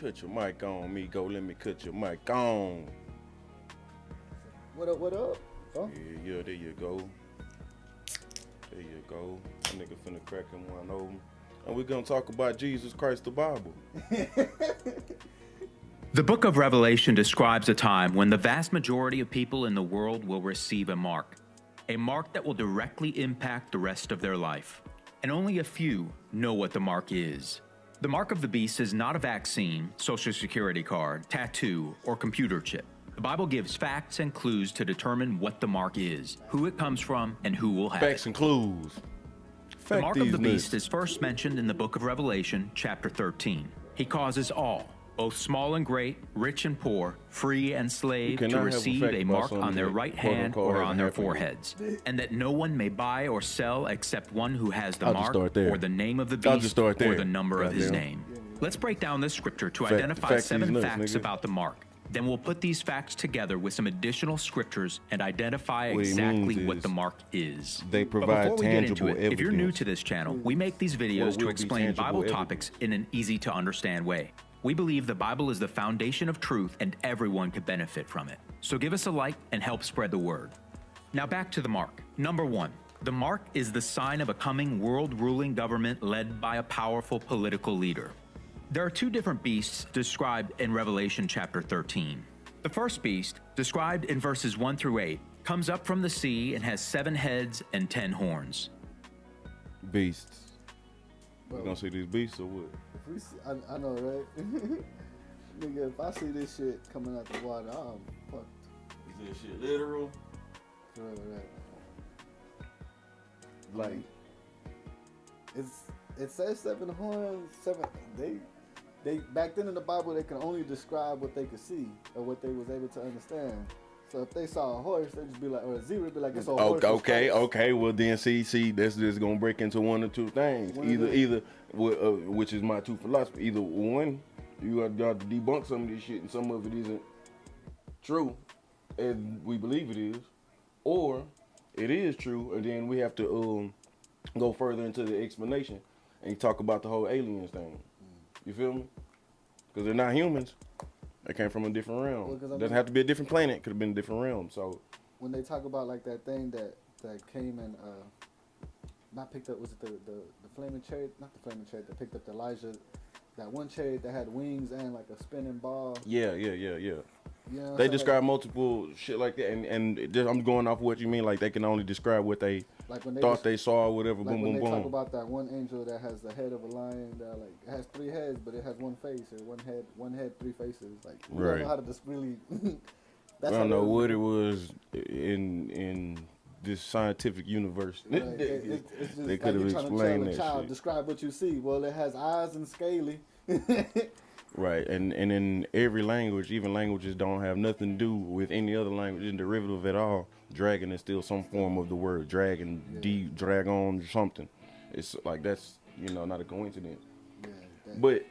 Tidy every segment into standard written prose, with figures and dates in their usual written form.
Cut your mic on, me go. Let me cut your mic on. What up, what up? Huh? Yeah, there you go. There you go. That nigga finna crack him one open. And we're gonna talk about Jesus Christ, the Bible. The book of Revelation describes a time when the vast majority of people in the world will receive a mark that will directly impact the rest of their life. And only a few know what the mark is. The mark of the beast is not a vaccine, social security card, tattoo, or computer chip. The Bible gives facts and clues to determine what the mark is, who it comes from, and who will have Facts it. and clues. The mark of the beast is first mentioned in the book of Revelation, chapter 13. He causes all, both small and great, rich and poor, free and slave, to receive a mark on their right hand or on their foreheads, and that no one may buy or sell except one who has the mark or the name of the beast or the number of his name. Let's break down this scripture to identify 7 facts about the mark. Then we'll put these facts together with some additional scriptures and identify exactly what the mark is. They provide but before we get into tangible it, evidence. if you're new to this channel, we make these videos to explain Bible topics in an easy-to-understand way. We believe the Bible is the foundation of truth and everyone could benefit from it. So give us a like and help spread the word. Now back to the mark. Number 1. The mark is the sign of a coming world-ruling government led by a powerful political leader. There are 2 different beasts described in Revelation chapter 13. The first beast, described in verses 1 through 8, comes up from the sea and has 7 heads and 10 horns. Beasts. You gonna see these beasts or what? If we see, I know, right? Nigga, if I see this shit coming out the water, I'm fucked. Is this shit literal? For real, right? Like, It says 7 horns, 7. They back then in the Bible they could only describe what they could see or what they was able to understand. So if they saw a horse, they'd just be like, or a zebra, be like, it's a horse. Okay. Well, then see, that's just gonna break into one or 2 things. Either, which is my 2 philosophy. Either one, you got to debunk some of this shit, and some of it isn't true, and we believe it is, or it is true, and then we have to go further into the explanation and talk about the whole aliens thing. You feel me? Because they're not humans. They came from a different realm. Well, Doesn't have to be a different planet. Could have been a different realm. So when they talk about like that thing that came and not picked up, was it the flaming chariot? Not the flaming chariot that picked up Elijah. That one chariot that had wings and like a spinning ball. Yeah. You know They describe multiple shit like that, and I'm going off what you mean. Like they can only describe what they when thought they saw, or whatever. Like boom, when boom, they boom. talk about that one angel that has the head of a lion, that like it has 3 heads, but it has 1 face, or one head, 3 faces. Like we don't know how to just really. I don't know what it was in this scientific universe. Right. It's just they could have explained that child, shit. describe what you see. Well, it has eyes and scaly. Right, and in every language, even languages don't have nothing to do with any other language and derivative at all. Dragon is still some form of the word dragon, dragon, something. It's like that's not a coincidence. Yeah, but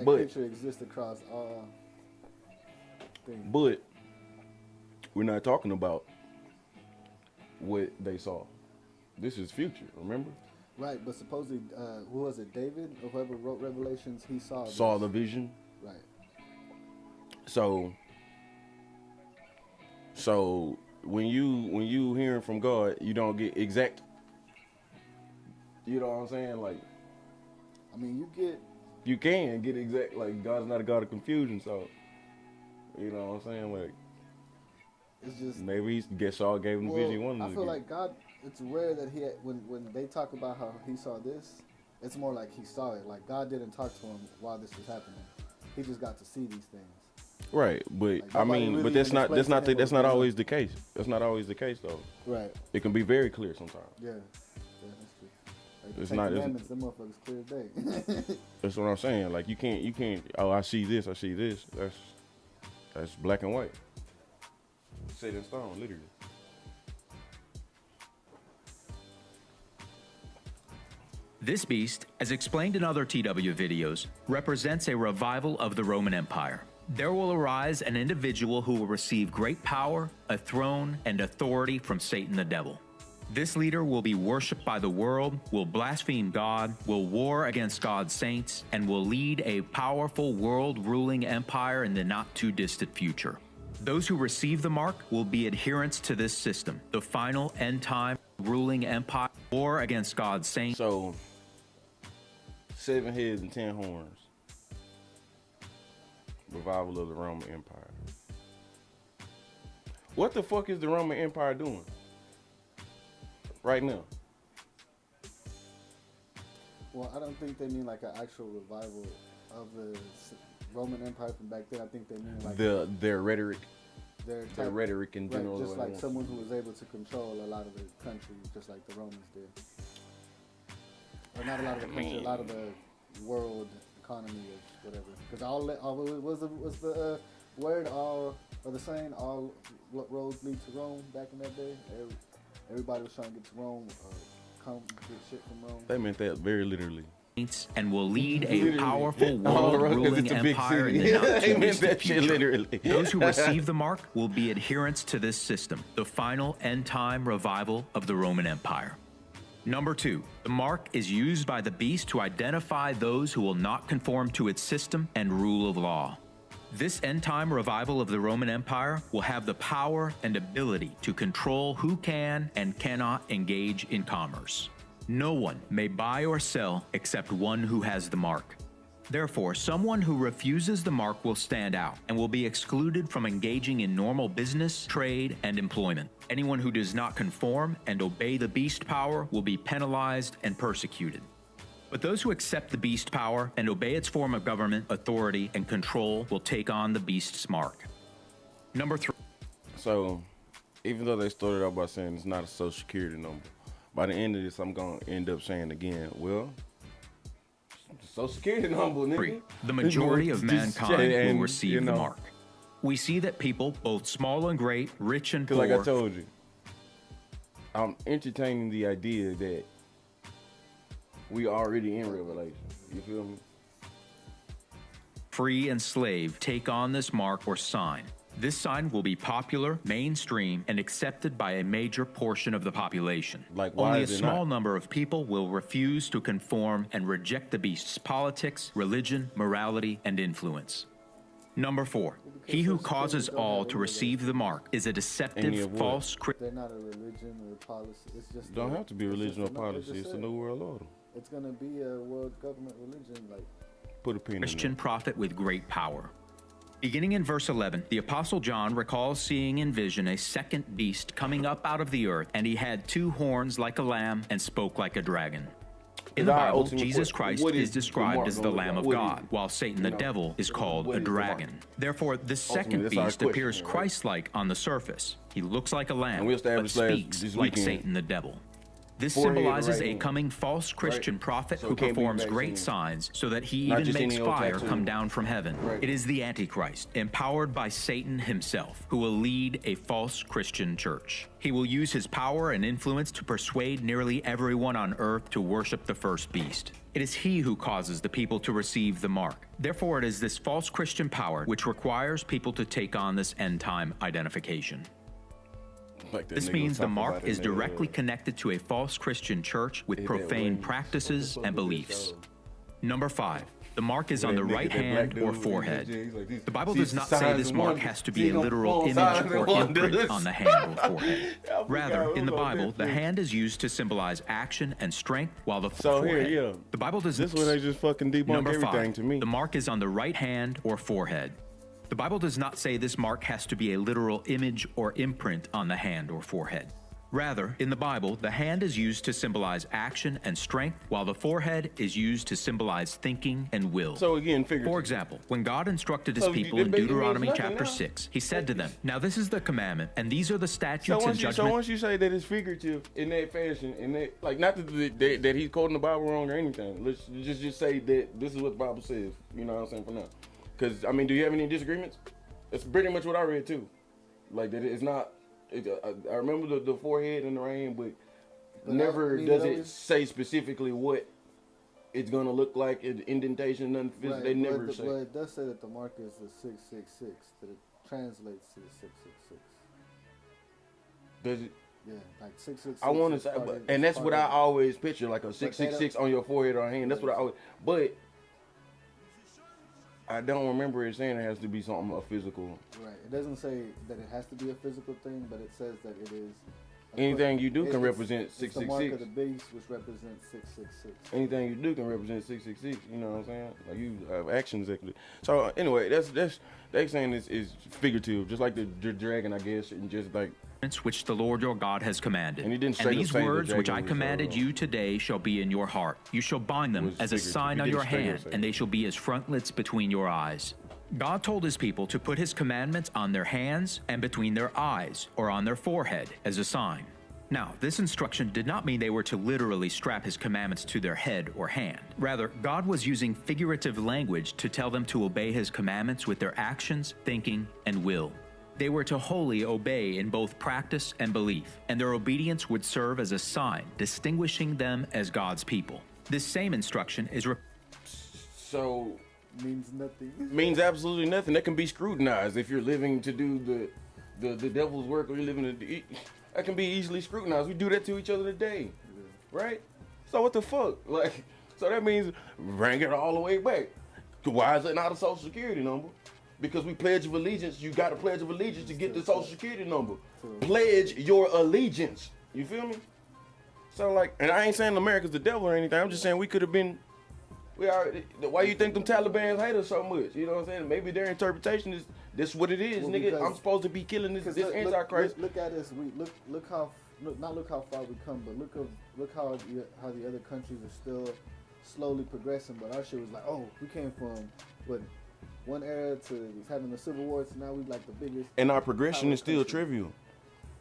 picture exists across all things. But we're not talking about what they saw. This is future. Remember? Right, but supposedly, who was it? David or whoever wrote Revelations, he saw the vision. Right. So when you hearing from God, you don't get exact. You know what I'm saying? Like, I mean, you can get exact. Like, God's not a God of confusion. So, you know what I'm saying? Like, it's just maybe God gave him the vision he wanted. I feel like God. It's rare that when they talk about how he saw this, it's more like he saw it. Like God didn't talk to him while this was happening. He just got to see these things. Right, but like, I mean, really but that's not always the case. That's not always the case though. Right. It can be very clear sometimes. Yeah, that's true. Like it's the not. Commandments, them motherfuckers clear as day. That's what I'm saying. Like you can't. Oh, I see this. That's black and white. Set in stone, literally. This beast, as explained in other TW videos, represents a revival of the Roman Empire. There will arise an individual who will receive great power, a throne, and authority from Satan the devil. This leader will be worshipped by the world, will blaspheme God, will war against God's saints, and will lead a powerful world-ruling empire in the not-too-distant future. Those who receive the mark will be adherents to this system, the final end-time ruling empire, war against God's saints. So, 7 heads and 10 horns. Revival of the Roman Empire. What the fuck is the Roman Empire doing right now? Well, I don't think they mean like an actual revival of the Roman Empire from back then. I think they mean like their rhetoric. Their rhetoric in general. Right, just like someone who was able to control a lot of the country, just like the Romans did. Or not a lot of the country, a lot of the world economy or whatever. Because all was the word all, or the saying, all roads lead to Rome back in that day. Everybody was trying to get to Rome, come get shit from Rome. They meant that very literally. And will lead a powerful world-ruling empire in the not-too-distant future. Those who receive the mark will be adherents to this system, the final end-time revival of the Roman Empire. Number 2, the mark is used by the beast to identify those who will not conform to its system and rule of law. This end-time revival of the Roman Empire will have the power and ability to control who can and cannot engage in commerce. No one may buy or sell except one who has the mark. Therefore, someone who refuses the mark will stand out and will be excluded from engaging in normal business, trade, and employment. Anyone who does not conform and obey the beast power will be penalized and persecuted. But those who accept the beast power and obey its form of government, authority, and control will take on the beast's mark. Number 3. So, even though they started out by saying it's not a social security number, by the end of this, I'm going to end up saying again, well, social security number, nigga. The majority of mankind will receive the mark. We see that people, both small and great, rich and poor. Like I told you, I'm entertaining the idea that we already in Revelation. You feel me? Free and slave take on this mark or sign. This sign will be popular, mainstream, and accepted by a major portion of the population. Like, only a small number of people will refuse to conform and reject the beast's politics, religion, morality, and influence. Number 4, he who causes all to receive the mark is a deceptive, false Christian. They're not a religion or policy. It's just don't have to be religion or policy. It's a new world order. It's gonna be a world government religion, like put a pin in Christian prophet with great power. Beginning in verse 11, the Apostle John recalls seeing in vision a second beast coming up out of the earth, and he had 2 horns like a lamb and spoke like a dragon. In the Bible, Jesus Christ is described as the Lamb of God, while Satan the devil is called a dragon. Therefore, this second beast appears Christ-like on the surface. He looks like a lamb, but speaks like Satan the devil. This symbolizes a coming false Christian prophet who performs great signs so that he even makes fire come down from heaven. It is the Antichrist, empowered by Satan himself, who will lead a false Christian church. He will use his power and influence to persuade nearly everyone on earth to worship the first beast. It is he who causes the people to receive the mark. Therefore, it is this false Christian power which requires people to take on this end-time identification. This means the mark is directly connected to a false Christian church with profane practices and beliefs. Number 5, the mark is on the right hand or forehead. The Bible does not say this mark has to be a literal image or imprint on the hand or forehead. Rather, in the Bible, the hand is used to symbolize action and strength, while the forehead. The Bible doesn't. This is where they just fucking debunk everything to me. The mark is on the right hand or forehead. The Bible does not say this mark has to be a literal image or imprint on the hand or forehead. Rather, in the Bible, the hand is used to symbolize action and strength, while the forehead is used to symbolize thinking and will. So again, for example, when God instructed his people in Deuteronomy chapter 6, he said to them, "Now this is the commandment, and these are the statutes and judgments." So once you say that it's figurative in that fashion, in that, like, not that he's quoting the Bible wrong or anything. Let's just say that this is what the Bible says. You know what I'm saying, for now. Because, I mean, do you have any disagreements? It's pretty much what I read, too. Like, that it's not... I remember the forehead and the rain, but never does it say specifically what it's going to look like, indentation, nothing. Right. They never say. Well, it does say that the mark is the 666, that it translates to the 666. Does it? Yeah, like 666. I want to say, and that's what I always picture, like a 666 on your forehead or hand. That's what I always. But I don't remember it saying it has to be something a physical. Right. It doesn't say that it has to be a physical thing, but it says that it is. Anything you do can represent 666. It's the mark of the beast, which represents 666. Anything you do can represent 666. You know what I'm saying? Like you have actions exactly. So anyway, that's they saying is figurative, just like the dragon, I guess, and just like. Which the Lord your God has commanded. And, he didn't and these say words which I commanded you today shall be in your heart. You shall bind them as a sign on your hand, and they shall be as frontlets between your eyes. God told his people to put his commandments on their hands and between their eyes, or on their forehead, as a sign. Now, this instruction did not mean they were to literally strap his commandments to their head or hand. Rather, God was using figurative language to tell them to obey his commandments with their actions, thinking, and will. They were to wholly obey in both practice and belief, and their obedience would serve as a sign distinguishing them as God's people. This same instruction is so means nothing. Means absolutely nothing. That can be scrutinized if you're living to do the devil's work, or you're living to that can be easily scrutinized. We do that to each other today, right? So what the fuck? Like, so that means bring it all the way back. Why is it not a social security number? Because we pledge of allegiance, you got a pledge of allegiance to get the social security number. Pledge your allegiance. You feel me? So like, and I ain't saying America's the devil or anything. I'm just saying we could have been. Why you think them Taliban's hate us so much? You know what I'm saying? Maybe their interpretation is this what it is, nigga. I'm supposed to be killing this Antichrist. Look at us. Look how far we come, but look how the other countries are still slowly progressing. But our shit was like, oh, we came from what? One era to having the civil war to now we like the biggest. And our progression is still trivial.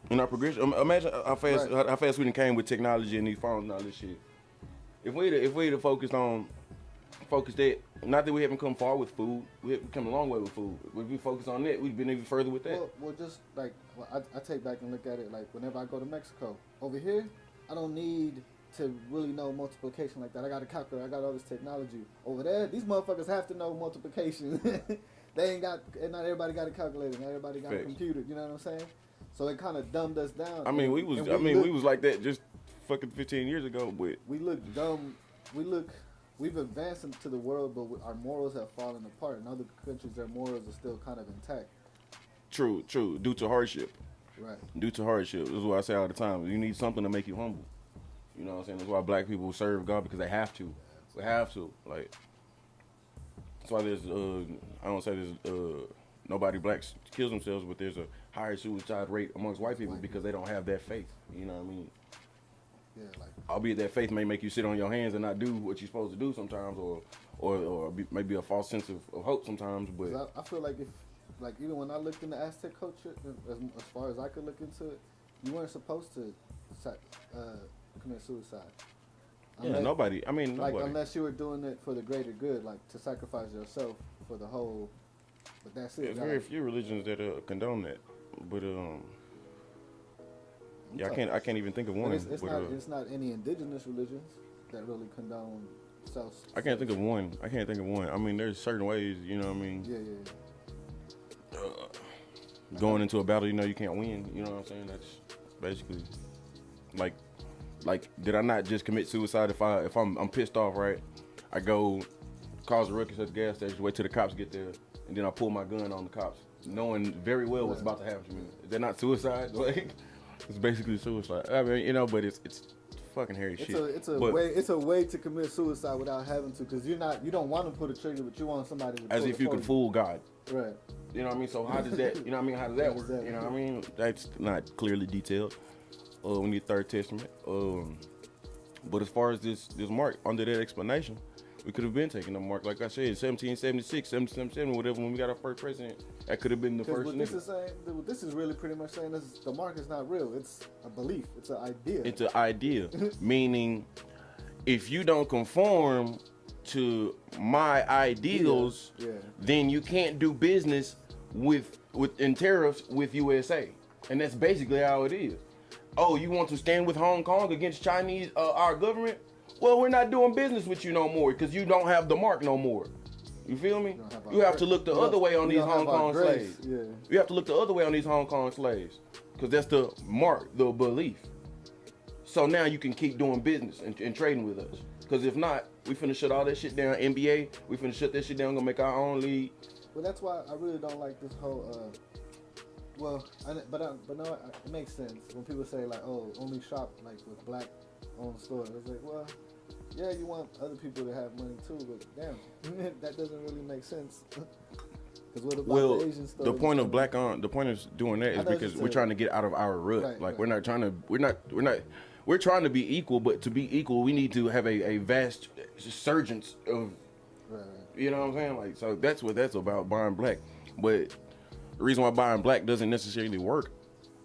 And our progression, imagine how fast we done came with technology and these phones and all this shit. If we'd have focused that, not that we haven't come far with food, we've come a long way with food. If we focus on that, we've been even further with that. Well just like I take back and look at it like whenever I go to Mexico, over here, I don't need to really know multiplication like that. I got a calculator, I got all this technology. Over there, these motherfuckers have to know multiplication. They ain't got, and not everybody got a calculator, not everybody got a computer, you know what I'm saying? So it kind of dumbed us down. I mean, we was like that just fucking 15 years ago, but we look dumb. We've advanced into the world, but our morals have fallen apart. In other countries, their morals are still kind of intact. True, due to hardship. Right. Due to hardship. This is what I say all the time. You need something to make you humble. You know what I'm saying? That's why black people serve God, because they have to. We have to. Like, that's why there's, I don't say there's, nobody blacks kills themselves, but there's a higher suicide rate amongst white people because they don't have that faith. You know what I mean? Yeah, like. Albeit that faith may make you sit on your hands and not do what you're supposed to do sometimes, or maybe a false sense of hope sometimes, but. I feel like even when I looked into Aztec culture, as far as I could look into it, you weren't supposed to commit suicide. Unless, nobody. Unless you were doing it for the greater good, like to sacrifice yourself for the whole. But that's it. There's very few religions that condone that, but I can't even think of one. It's not any indigenous religions that really condone self. I can't think of one. I mean, there's certain ways. You know what I mean? Yeah. Going into a battle, you can't win. You know what I'm saying? That's basically like, did I not just commit suicide if I'm pissed off, right? I go cause a ruckus at the gas station, wait till the cops get there, and then I pull my gun on the cops, knowing very well what's about to happen to me. Is that not suicide? Like, it's basically suicide. I mean, but it's fucking hairy shit. It's a way to commit suicide without having to, because you don't want to pull the trigger, but you want somebody to. As if you could fool God. Right. You know what I mean? So how does that? You know what I mean? How does that work? You know what I mean? That's not clearly detailed. We need Third Testament. But as far as this mark, under that explanation, we could have been taking the mark. Like I said, 1776, 1777, whatever, when we got our first president, that could have been the first. What this is really pretty much saying is the mark is not real. It's a belief. It's an idea. It's an idea. Meaning, if you don't conform to my ideals, then you can't do business in tariffs with USA. And that's basically how it is. Oh, you want to stand with Hong Kong against Chinese, our government? Well, we're not doing business with you no more because you don't have the mark no more. You feel me? You have to look the other way on these Hong Kong slaves. Yeah. You have to look the other way on these Hong Kong slaves. because that's the mark, the belief. So now you can keep doing business and trading with us. Because if not, we finna shut all that shit down. NBA, we finna shut that shit down. Gonna make our own league. Well, that's why I really don't like this whole. But no, it makes sense when people say like, oh, only shop like with black-owned stores. It's like, well, yeah, you want other people to have money too, but damn, that doesn't really make sense. Because what about the Asian stores? The point of the point of doing that is because we're trying to get out of our rut. Right, like right. We're trying to be equal, but to be equal, we need to have a vast surgence of, Right. you know what I'm saying? Like, so that's what that's about, buying black. But the reason why buying black doesn't necessarily work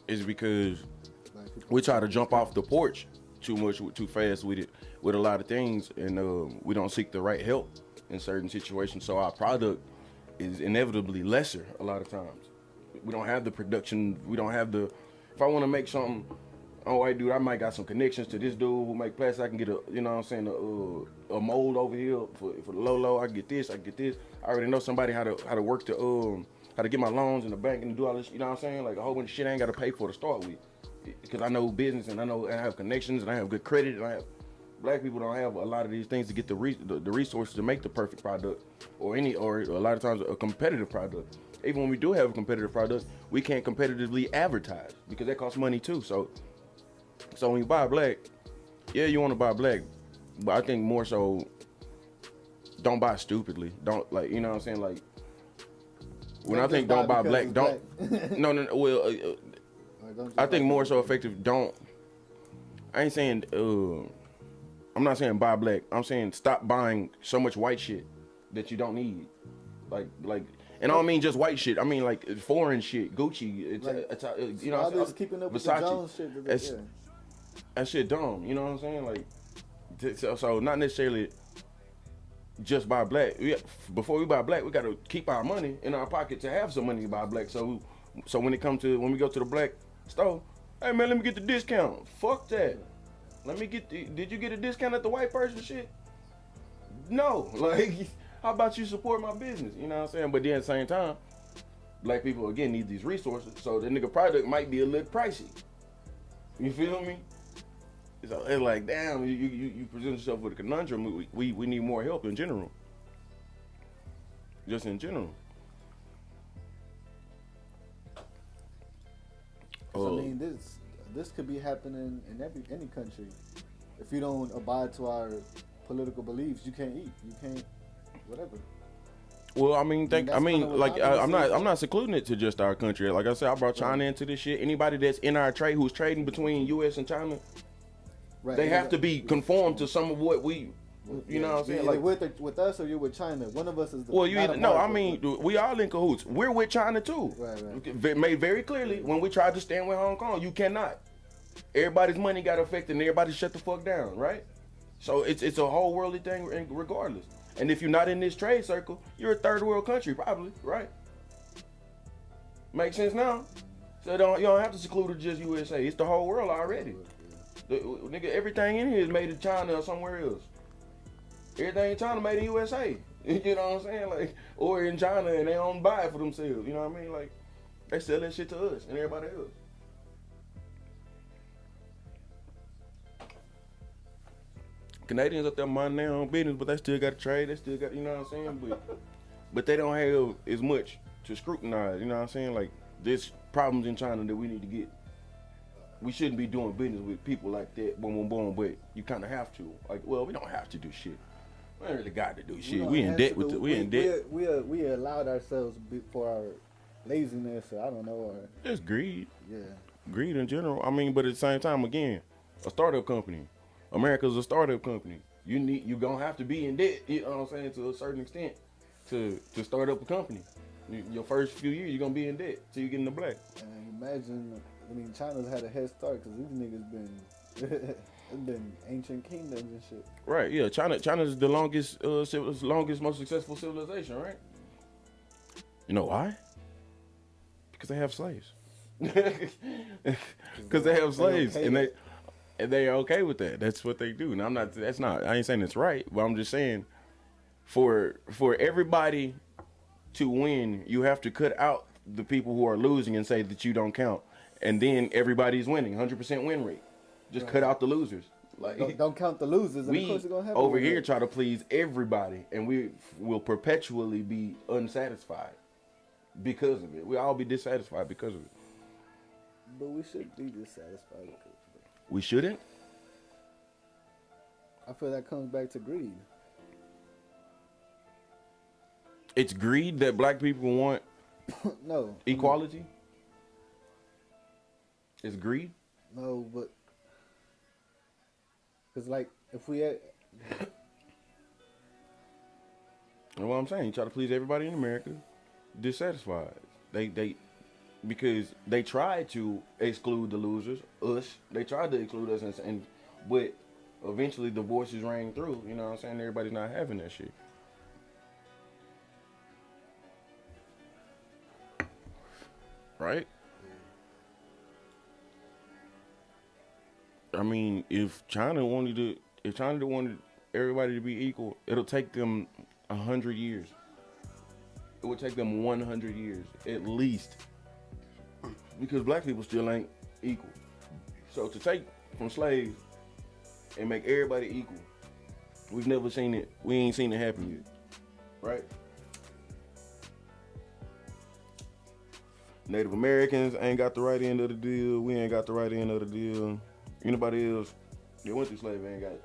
is because we try to jump off the porch too fast with it, with a lot of things, and we don't seek the right help in certain situations. So our product is inevitably lesser a lot of times. We don't have the production. We don't have the. If I want to make something, oh, hey, dude, I might got some connections to this dude who make plastic. I can get a, you know what I'm saying, a mold over here for the low. I can get this. I already know somebody how to work the how to get my loans in the bank and do all this. You know what I'm saying? Like a whole bunch of shit I ain't got to pay for to start with, because I know business and I have connections and I have good credit and I have. Black people don't have a lot of these things to get the resources to make the perfect product, or a lot of times a competitive product. Even when we do have a competitive product, we can't competitively advertise because that costs money too. So when you buy black, yeah, you want to buy black, but I think more so, don't buy stupidly. Don't, like, you know what I'm saying? Like, when I think don't buy black, don't. No. Well, I think more so effective. Don't. I ain't saying. I'm not saying buy black. I'm saying stop buying so much white shit that you don't need. Like, and I don't mean just white shit. I mean like foreign shit, Gucci. You know, all this keeping up with the Jones shit. That shit dumb. You know what I'm saying? Like, so not necessarily just buy black. Before we buy black, we gotta keep our money in our pocket to have some money to buy black. So when we go to the black store, hey man, let me get the discount. Fuck that. Let me get did you get a discount at the white person shit? No. Like, how about you support my business? You know what I'm saying? But then at the same time, black people again need these resources. So the nigga product might be a little pricey. You feel me? So it's like, damn, you present yourself with a conundrum. We need more help in general. Just in general. I mean, this could be happening in any country. If you don't abide to our political beliefs, you can't eat. You can't, whatever. Well, I mean, I'm not secluding it to just our country. Like I said, I brought China into this shit. Anybody that's in our trade who's trading between U.S. and China, they have to be conformed to some of what we. You know what I'm saying? Like with us or you're with China. One of us is the. Well, we all in cahoots. We're with China too. Right. Made very clearly when we tried to stand with Hong Kong, you cannot. Everybody's money got affected and everybody shut the fuck down, right? So it's a whole worldly thing regardless. And if you're not in this trade circle, you're a third world country probably, right? Makes sense now. So you don't have to seclude it to just USA. It's the whole world already. Nigga, everything in here is made in China or somewhere else. Everything in China made in USA. You know what I'm saying? Like, or in China and they don't buy it for themselves. You know what I mean? Like, they sell that shit to us and everybody else. Canadians up there minding their own business, but they still got to trade. They still got, you know what I'm saying? But they don't have as much to scrutinize. You know what I'm saying? Like, there's problems in China that we need to get. We shouldn't be doing business with people like that, boom, but you kind of have to. Like, well, we don't have to do shit. We ain't really got to do shit. We in debt with we in debt. We allowed ourselves for our laziness, or I don't know, or just greed. Yeah, greed in general. I mean, but at the same time, again, a startup company. America's a startup company. You gonna have to be in debt. You know what I'm saying, to a certain extent, to start up a company. Your first few years, you're gonna be in debt till you get in the black. And imagine. I mean, China's had a head start because these niggas been ancient kingdoms and shit. Right, yeah. China's the longest, most successful civilization, right? You know why? Because they have slaves. Because they have slaves, and they are okay with that. That's what they do. Now, I ain't saying it's right, but I'm just saying, for everybody to win, you have to cut out the people who are losing and say that you don't count. and then everybody's winning, 100% win rate. Just cut out the losers. Like Don't count the losers. And of we course gonna have over here try to please everybody, and we will perpetually be unsatisfied because of it. We'll all be dissatisfied because of it. But we should be dissatisfied with it. We shouldn't. I feel that comes back to greed. It's greed that black people want No. equality. It's greed. No, but because like if we had, You know what I'm saying? You try to please everybody in America, dissatisfied. They because they tried to exclude the losers, us. They tried to exclude us, and but eventually the voices rang through. You know what I'm saying? Everybody's not having that shit. Right? I mean, if China wanted everybody to be equal, it'll take them 100 years. It would take them 100 years at least, because black people still ain't equal. So to take from slaves and make everybody equal, we've never seen it. We ain't seen it happen yet, right? Native Americans ain't got the right end of the deal. We ain't got the right end of the deal. Anybody else that went through slavery ain't got it.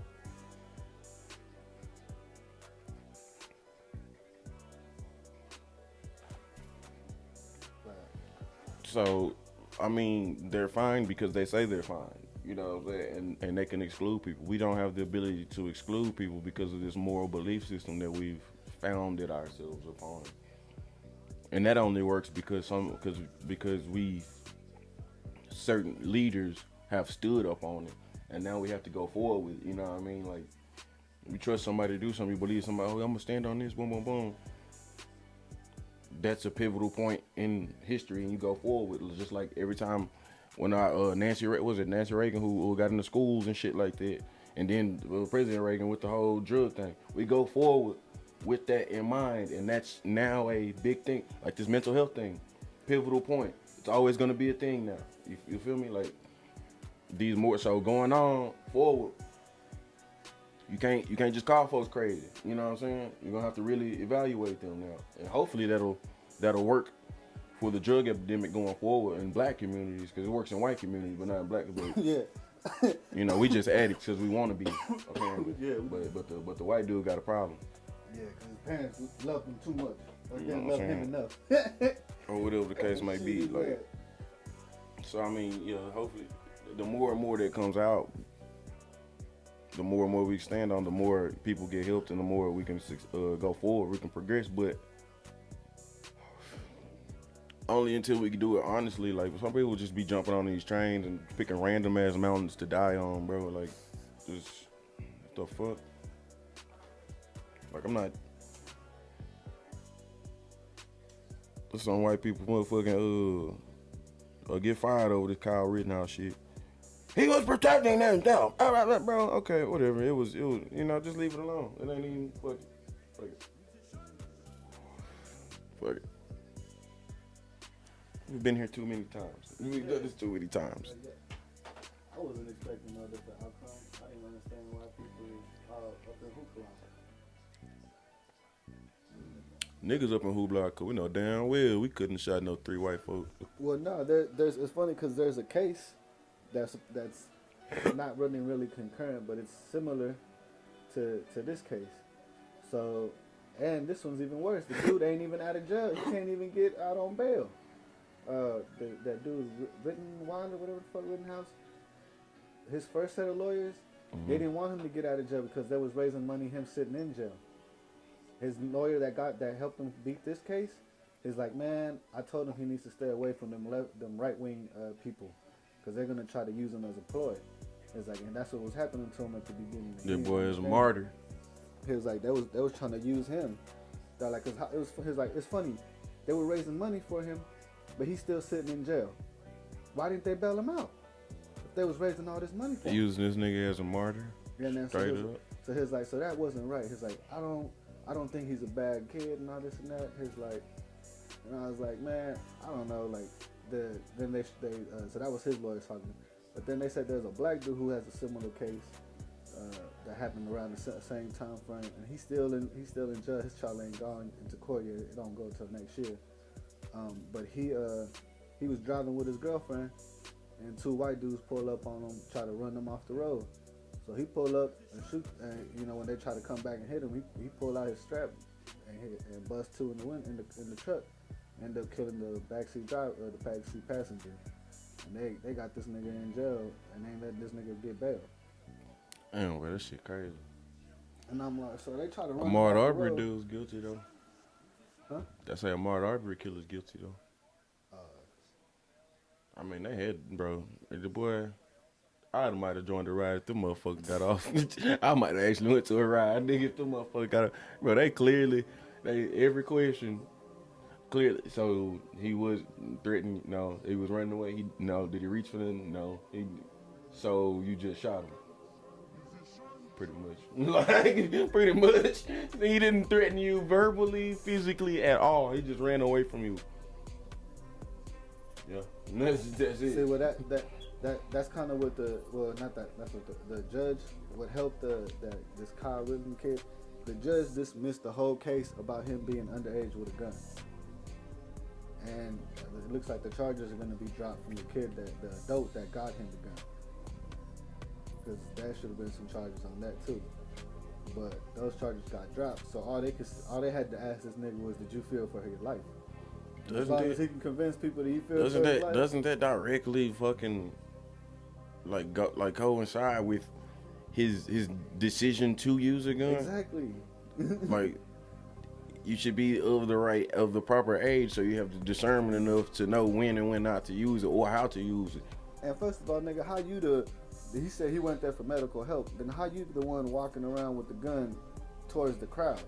So, I mean, they're fine because they say they're fine. You know what I'm saying? And they can exclude people. We don't have the ability to exclude people because of this moral belief system that we've founded ourselves upon. And that only works because we certain leaders have stood up on it, and now we have to go forward with it. You know what I mean? Like, we trust somebody to do something, we believe somebody, oh, I'm gonna stand on this, boom, boom, boom. That's a pivotal point in history, and you go forward with it. Just like every time when Nancy Reagan who got into schools and shit like that, and then President Reagan with the whole drug thing. We go forward with that in mind, and that's now a big thing, like this mental health thing, pivotal point. It's always gonna be a thing now. You feel me? Like these more so going on forward. You can't just call folks crazy. You know what I'm saying? You're gonna have to really evaluate them now, and hopefully that'll work for the drug epidemic going forward in black communities, because it works in white communities, but not in black communities. yeah. You know, we just addicts because we want to be. Apparently. Yeah. But the white dude got a problem. Yeah, because his parents loved him too much. Or You didn't know what love I'm him enough. Or whatever the case may be. Like, so I mean, yeah. Hopefully, the more and more that comes out, the more and more we stand on, the more people get helped, and the more we can go forward, we can progress. But only until we can do it honestly. Like, some people just be jumping on these trains and picking random ass mountains to die on, bro. Like, just what the fuck. Like, I'm not. Some white people motherfucking get fired over this Kyle Rittenhouse shit. He was protecting them. Bro, okay, whatever. It was, you know, just leave it alone. It ain't even, fuck it. Fuck it. We've been here too many times. We've done this too many times. I wasn't expecting no different outcome. I didn't understand why people up in hoopla. Niggas up in Hoopla, cause we know damn well we couldn't have shot no 3 white folks. Well, no, it's funny because there's a case that's not really concurrent, but it's similar to this case. So, and this one's even worse. The dude ain't even out of jail. He can't even get out on bail. That dude, Rittenhouse, or whatever the fuck, Rittenhouse, his first set of lawyers, they didn't want him to get out of jail because they was raising money him sitting in jail. His lawyer that helped him beat this case is like, man, I told him he needs to stay away from them right wing people, because they're gonna try to use him as a ploy. It's like, and that's what was happening to him at the beginning. That boy is a martyr. He was like, they was trying to use him. They're like, it's funny, they were raising money for him, but he's still sitting in jail. Why didn't they bail him out if they was raising all this money for him? Using this nigga as a martyr. Yeah, and straight up. So he's like, so that wasn't right. He's like, I don't think he's a bad kid and all this and that. He's like, and I was like, man, I don't know, like, so that was his lawyers talking. But then they said there's a black dude who has a similar case that happened around the same time frame, and he's still in jail. His trial ain't gone into court yet. It don't go till next year. But he was driving with his girlfriend, and two white dudes pull up on him, try to run him off the road. So he pull up and shoot, and when they try to come back and hit him, he pull out his strap and bust two in the truck. End up killing the backseat driver or the backseat passenger. And they got this nigga in jail and they ain't letting this nigga get bail. Damn, well, that shit crazy. And I'm like, so they try to run. Ahmaud Arbery dude's guilty though. Huh? They say Ahmaud Arbery killer's guilty though. I mean, they had, bro, the boy, I might have joined the ride if them motherfuckers got off. I might have actually went to a ride, nigga, if them motherfuckers got off. Bro, every question, clearly, so he was threatened, no. He was running away, no. Did he reach for them? No. So you just shot him. Pretty much. Like, pretty much. He didn't threaten you verbally, physically at all. He just ran away from you. Yeah. That's it. See, well, that's kind of what that's what the judge would help this Kyle Rittenhouse kid. The judge dismissed the whole case about him being underage with a gun. And it looks like the charges are going to be dropped from the kid, the adult that got him the gun. Because there should have been some charges on that too. But those charges got dropped. So all they had to ask this nigga was, did you feel for your life? As long as he can convince people that he feels for his life. Doesn't that directly fucking coincide with his decision to use a gun? Exactly. Like, you should be of the proper age, so you have the discernment enough to know when and when not to use it or how to use it. And first of all, nigga, he said he went there for medical help. Then how you the one walking around with the gun towards the crowd?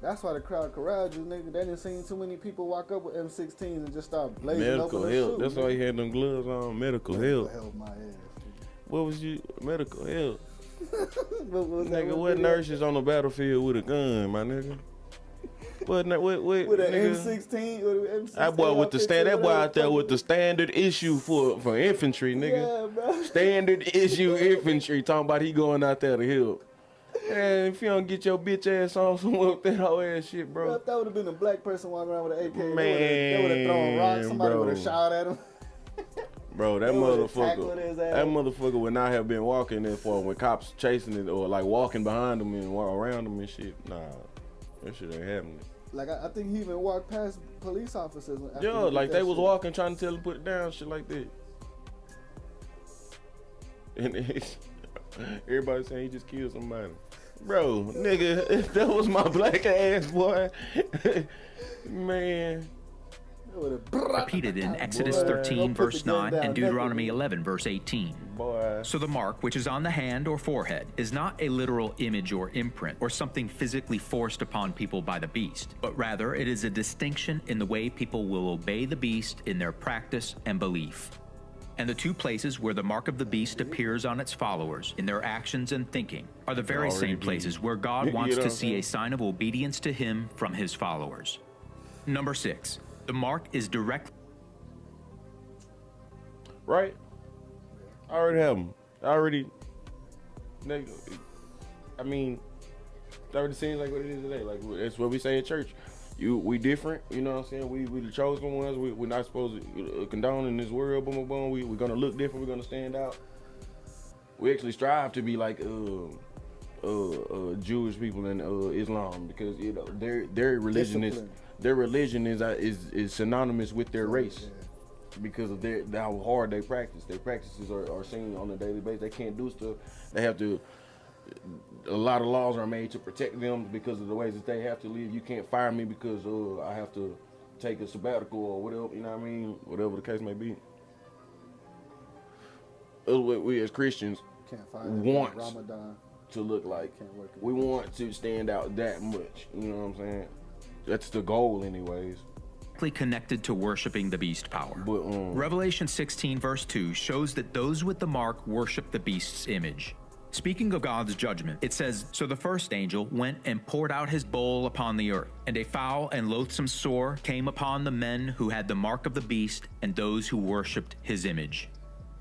That's why the crowd corralled you, nigga. They didn't see too many people walk up with M16s and just start blazing medical open help. Shoot, That's nigga. why he had them gloves on. Medical help. Help my ass. Nigga. What was you? Medical help. what Nigga, what nurses on the battlefield with a gun, my nigga? What with an nigga? M16? With an M16 That boy out there with the standard issue for infantry, nigga. Yeah, bro. Standard issue infantry. Talking about he going out there to help. And if you don't get your bitch ass on somewhere with that whole ass shit, bro. If that would have been a black person walking around with an AK, Man, they would have thrown rocks. Somebody bro. would have shot at him. Bro, that They would've tackled his ass. motherfucker would not have been walking that far when cops chasing it or like walking behind him and walk around him and shit. Nah, that shit ain't happening. Like I think he even walked past police officers. Yeah, like they was walking trying to tell him to put it down, shit like that. And everybody saying he just killed somebody. Bro, nigga, if that was my black ass boy, man. Repeated in Exodus 13, verse 9, and Deuteronomy 11, verse 18. Boy. So the mark, which is on the hand or forehead, is not a literal image or imprint, or something physically forced upon people by the beast, but rather it is a distinction in the way people will obey the beast in their practice and belief. And the two places where the mark of the beast appears on its followers, in their actions and thinking, are the very same places where God wants to see a sign of obedience to him from his followers. Number 6. The mark is direct. Right? I already have them. I mean, it already seems like what it is today. Like, that's what we say at church. We different, you know what I'm saying? We the chosen ones. We're not supposed to condone in this world. Boom, boom, boom. We're gonna look different. We're gonna stand out. We actually strive to be like Jewish people and Islam, because their religion is synonymous with their race, because of how hard they practice. Their practices are seen on a daily basis. They can't do stuff. They have to. A lot of laws are made to protect them because of the ways that they have to live. You can't fire me because I have to take a sabbatical or whatever, you know what I mean? Whatever the case may be. We as Christians want Ramadan to look like. We want to stand out that much, you know what I'm saying? That's the goal anyways. Connected to worshiping the beast power. But, Revelation 16 verse 2 shows that those with the mark worship the beast's image. Speaking of God's judgment, it says, "So the first angel went and poured out his bowl upon the earth, and a foul and loathsome sore came upon the men who had the mark of the beast and those who worshipped his image."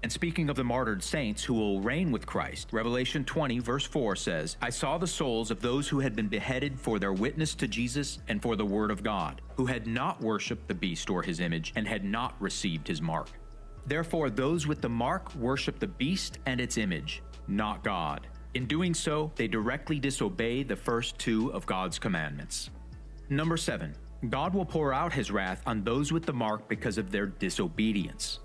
And speaking of the martyred saints who will reign with Christ, Revelation 20 verse 4 says, "I saw the souls of those who had been beheaded for their witness to Jesus and for the word of God, who had not worshipped the beast or his image and had not received his mark. Therefore those with the mark worship the beast and its image, not God. In doing so, they directly disobey the first two of God's commandments." Number 7. God will pour out his wrath on those with the mark because of their disobedience.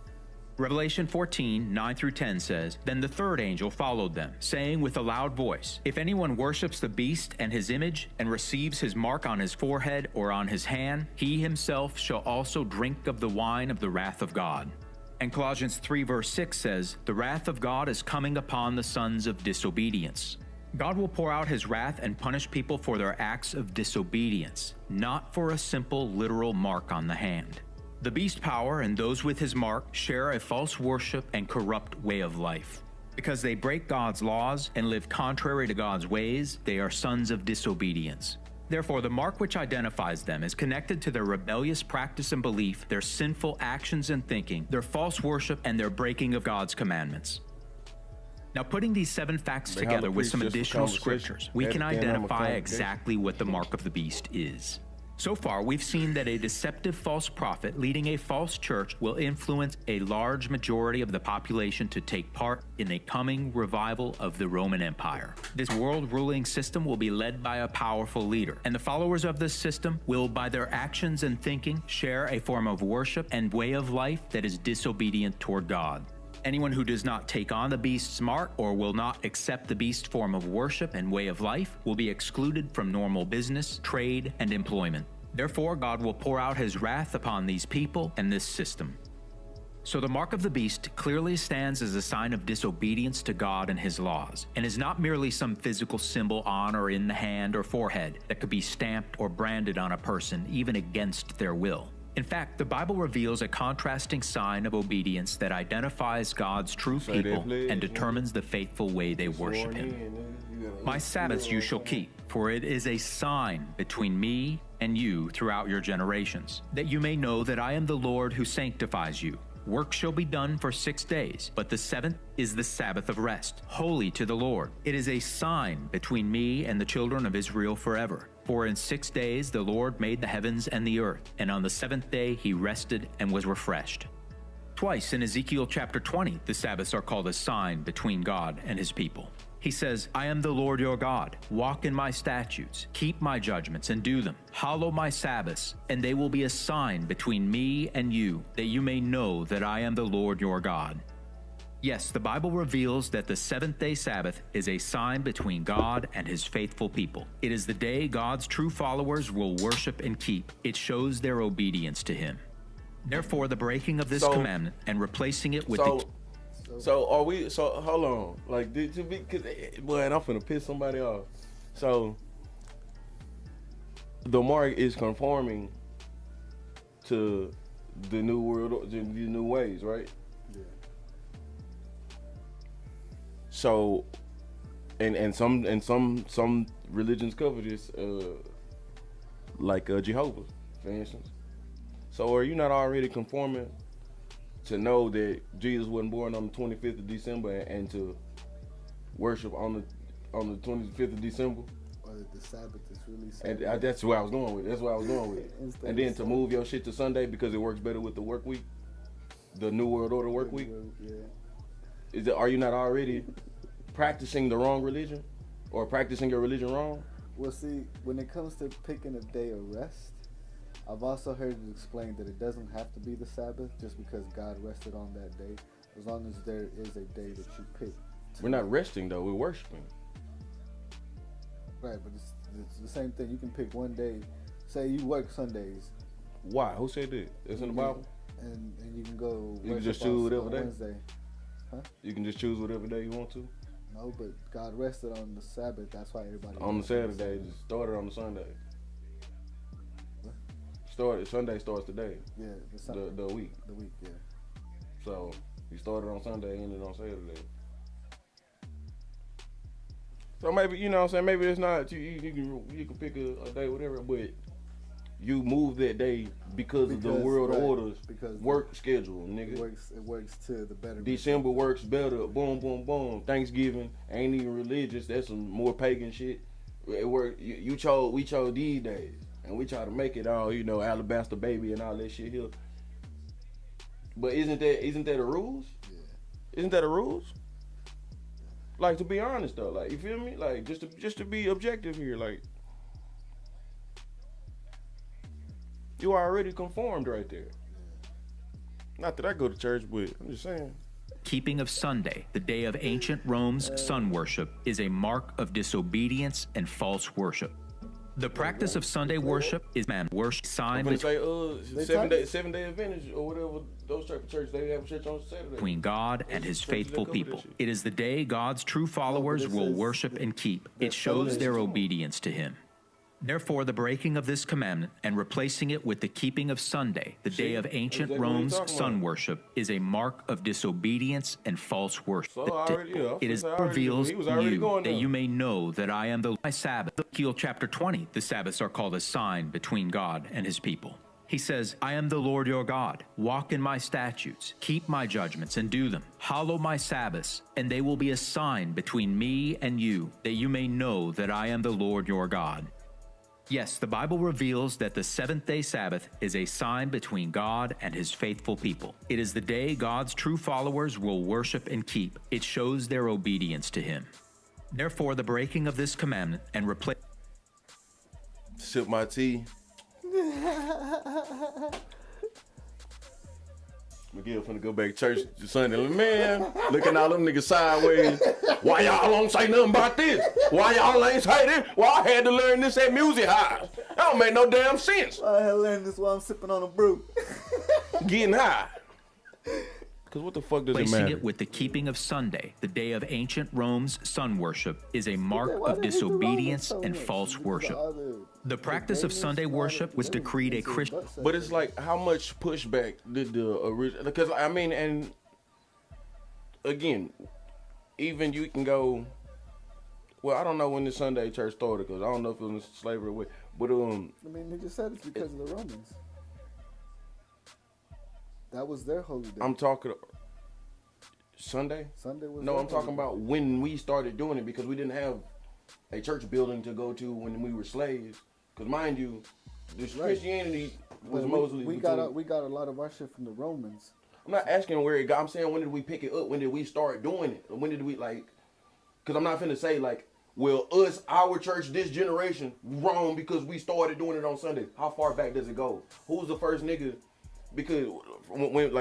Revelation 14, 9 through 10 says, "Then the third angel followed them, saying with a loud voice, 'If anyone worships the beast and his image, and receives his mark on his forehead or on his hand, he himself shall also drink of the wine of the wrath of God.'" And Colossians 3 verse 6 says, "The wrath of God is coming upon the sons of disobedience." God will pour out his wrath and punish people for their acts of disobedience, not for a simple literal mark on the hand. The beast power and those with his mark share a false worship and corrupt way of life. Because they break God's laws and live contrary to God's ways, they are sons of disobedience. Therefore, the mark which identifies them is connected to their rebellious practice and belief, their sinful actions and thinking, their false worship, and their breaking of God's commandments. Now, putting these 7 facts together with some additional scriptures, we can identify exactly what the mark of the beast is. So far, we've seen that a deceptive false prophet leading a false church will influence a large majority of the population to take part in a coming revival of the Roman Empire. This world-ruling system will be led by a powerful leader, and the followers of this system will, by their actions and thinking, share a form of worship and way of life that is disobedient toward God. Anyone who does not take on the beast's mark or will not accept the beast form of worship and way of life will be excluded from normal business, trade, and employment. Therefore, God will pour out his wrath upon these people and this system. So the mark of the beast clearly stands as a sign of disobedience to God and his laws, and is not merely some physical symbol on or in the hand or forehead that could be stamped or branded on a person even against their will. In fact, the Bible reveals a contrasting sign of obedience that identifies God's true people and determines the faithful way they worship him. "My Sabbaths you shall keep, for it is a sign between me and you throughout your generations, that you may know that I am the Lord who sanctifies you. Work shall be done for 6 days, but the 7th is the Sabbath of rest, holy to the Lord. It is a sign between me and the children of Israel forever. For in 6 days the Lord made the heavens and the earth, and on the 7th day he rested and was refreshed." Twice in Ezekiel chapter 20, the Sabbaths are called a sign between God and his people. He says, "I am the Lord your God. Walk in my statutes, keep my judgments, and do them. Hallow my Sabbaths, and they will be a sign between me and you, that you may know that I am the Lord your God." Yes, the Bible reveals that the 7th-day Sabbath is a sign between God and his faithful people. It is the day God's true followers will worship and keep. It shows their obedience to him. Therefore, the breaking of this commandment and replacing it with So are we? So hold on. Like, did you be? Cause boy, and I'm finna piss somebody off. So the mark is conforming to the new world, the new ways, right? Yeah. So, and some religions cover this, like Jehovah, for instance. So are you not already conforming to know that Jesus wasn't born on the 25th of December and to worship on the 25th of December? Or the Sabbath is really Sabbath. And that's where I was going with it. And then to move your shit to Sunday because it works better with the work week, the New World Order work week. Yeah. Are you not already practicing the wrong religion or practicing your religion wrong? Well, see, when it comes to picking a day of rest, I've also heard it explained that it doesn't have to be the Sabbath just because God rested on that day, as long as there is a day that you pick. We're not resting though, we're worshiping. Right, but it's the same thing. You can pick one day. Say you work Sundays. Why? Who said that? It's in the Bible? And you can go You can just choose whatever day? Wednesday. Huh? You can just choose whatever day you want to? No, but God rested on the Sabbath. That's why everybody On the Saturday, just started on the Sunday. Sunday starts today. Yeah, the week. The week, yeah. So you started on Sunday, ended on Saturday. So maybe, you know what I'm saying, maybe it's not, you can pick a day, whatever, but you move that day because of the world orders, because work schedule, nigga. It works to the better. December works better, boom, boom, boom. Thanksgiving ain't even religious, that's some more pagan shit. It work, we chose these days, and we try to make it all, you know, alabaster baby and all that shit here. But isn't that the rules? Yeah. Isn't that the rules? Like, to be honest though, like, you feel me? Like, just to be objective here, like, you are already conformed right there. Not that I go to church, but I'm just saying. Keeping of Sunday, the day of ancient Rome's sun worship, is a mark of disobedience and false worship. The practice of Sunday worship is man worship sign Seven Day Adventist or whatever, those type of churches, they have church on Saturday. Between God and his faithful people. It is the day God's true followers will worship and keep. It shows their obedience to him. Therefore, the breaking of this commandment and replacing it with the keeping of Sunday, the day of ancient Rome's sun worship, is a mark of disobedience and false worship. It reveals you that you may know that I am the Sabbath. Ezekiel chapter 20, the Sabbaths are called a sign between God and his people. He says, I am the Lord your God. Walk in my statutes, keep my judgments and do them. Hallow my Sabbaths, and they will be a sign between me and you, that you may know that I am the Lord your God. Yes, the Bible reveals that the seventh-day Sabbath is a sign between God and his faithful people. It is the day God's true followers will worship and keep. It shows their obedience to him. Therefore, the breaking of this commandment and replace... Sip my tea. McGill finna go back to church Sunday. Man, looking all them niggas sideways. Why y'all don't say nothing about this? Why y'all ain't say this? Well, I had to learn this at Music House. That don't make no damn sense. I had to learn this while I'm sipping on a brew. Getting high. Because what the fuck does it matter? Placing it with the keeping of Sunday, the day of ancient Rome's sun worship, is a mark of disobedience and false worship. The practice of Sunday worship was decreed a Christian. But it's like, how much pushback did the original? Because I mean, and again, even you can go. Well, I don't know when the Sunday church started, because I don't know if it was slavery or what. But I mean, they just said it's because of the Romans. That was their holy day. I'm talking Sunday. Sunday was. No, I'm talking about when we started doing it, because we didn't have a church building to go to when we were slaves. Because mind you, this Christianity was mostly. We got a lot of our shit from the Romans. I'm not asking where it got. I'm saying, when did we pick it up? When did we start doing it? When did we like? Because I'm not finna say like, well, our church, this generation, wrong because we started doing it on Sunday. How far back does it go? Who's the first nigga? Because when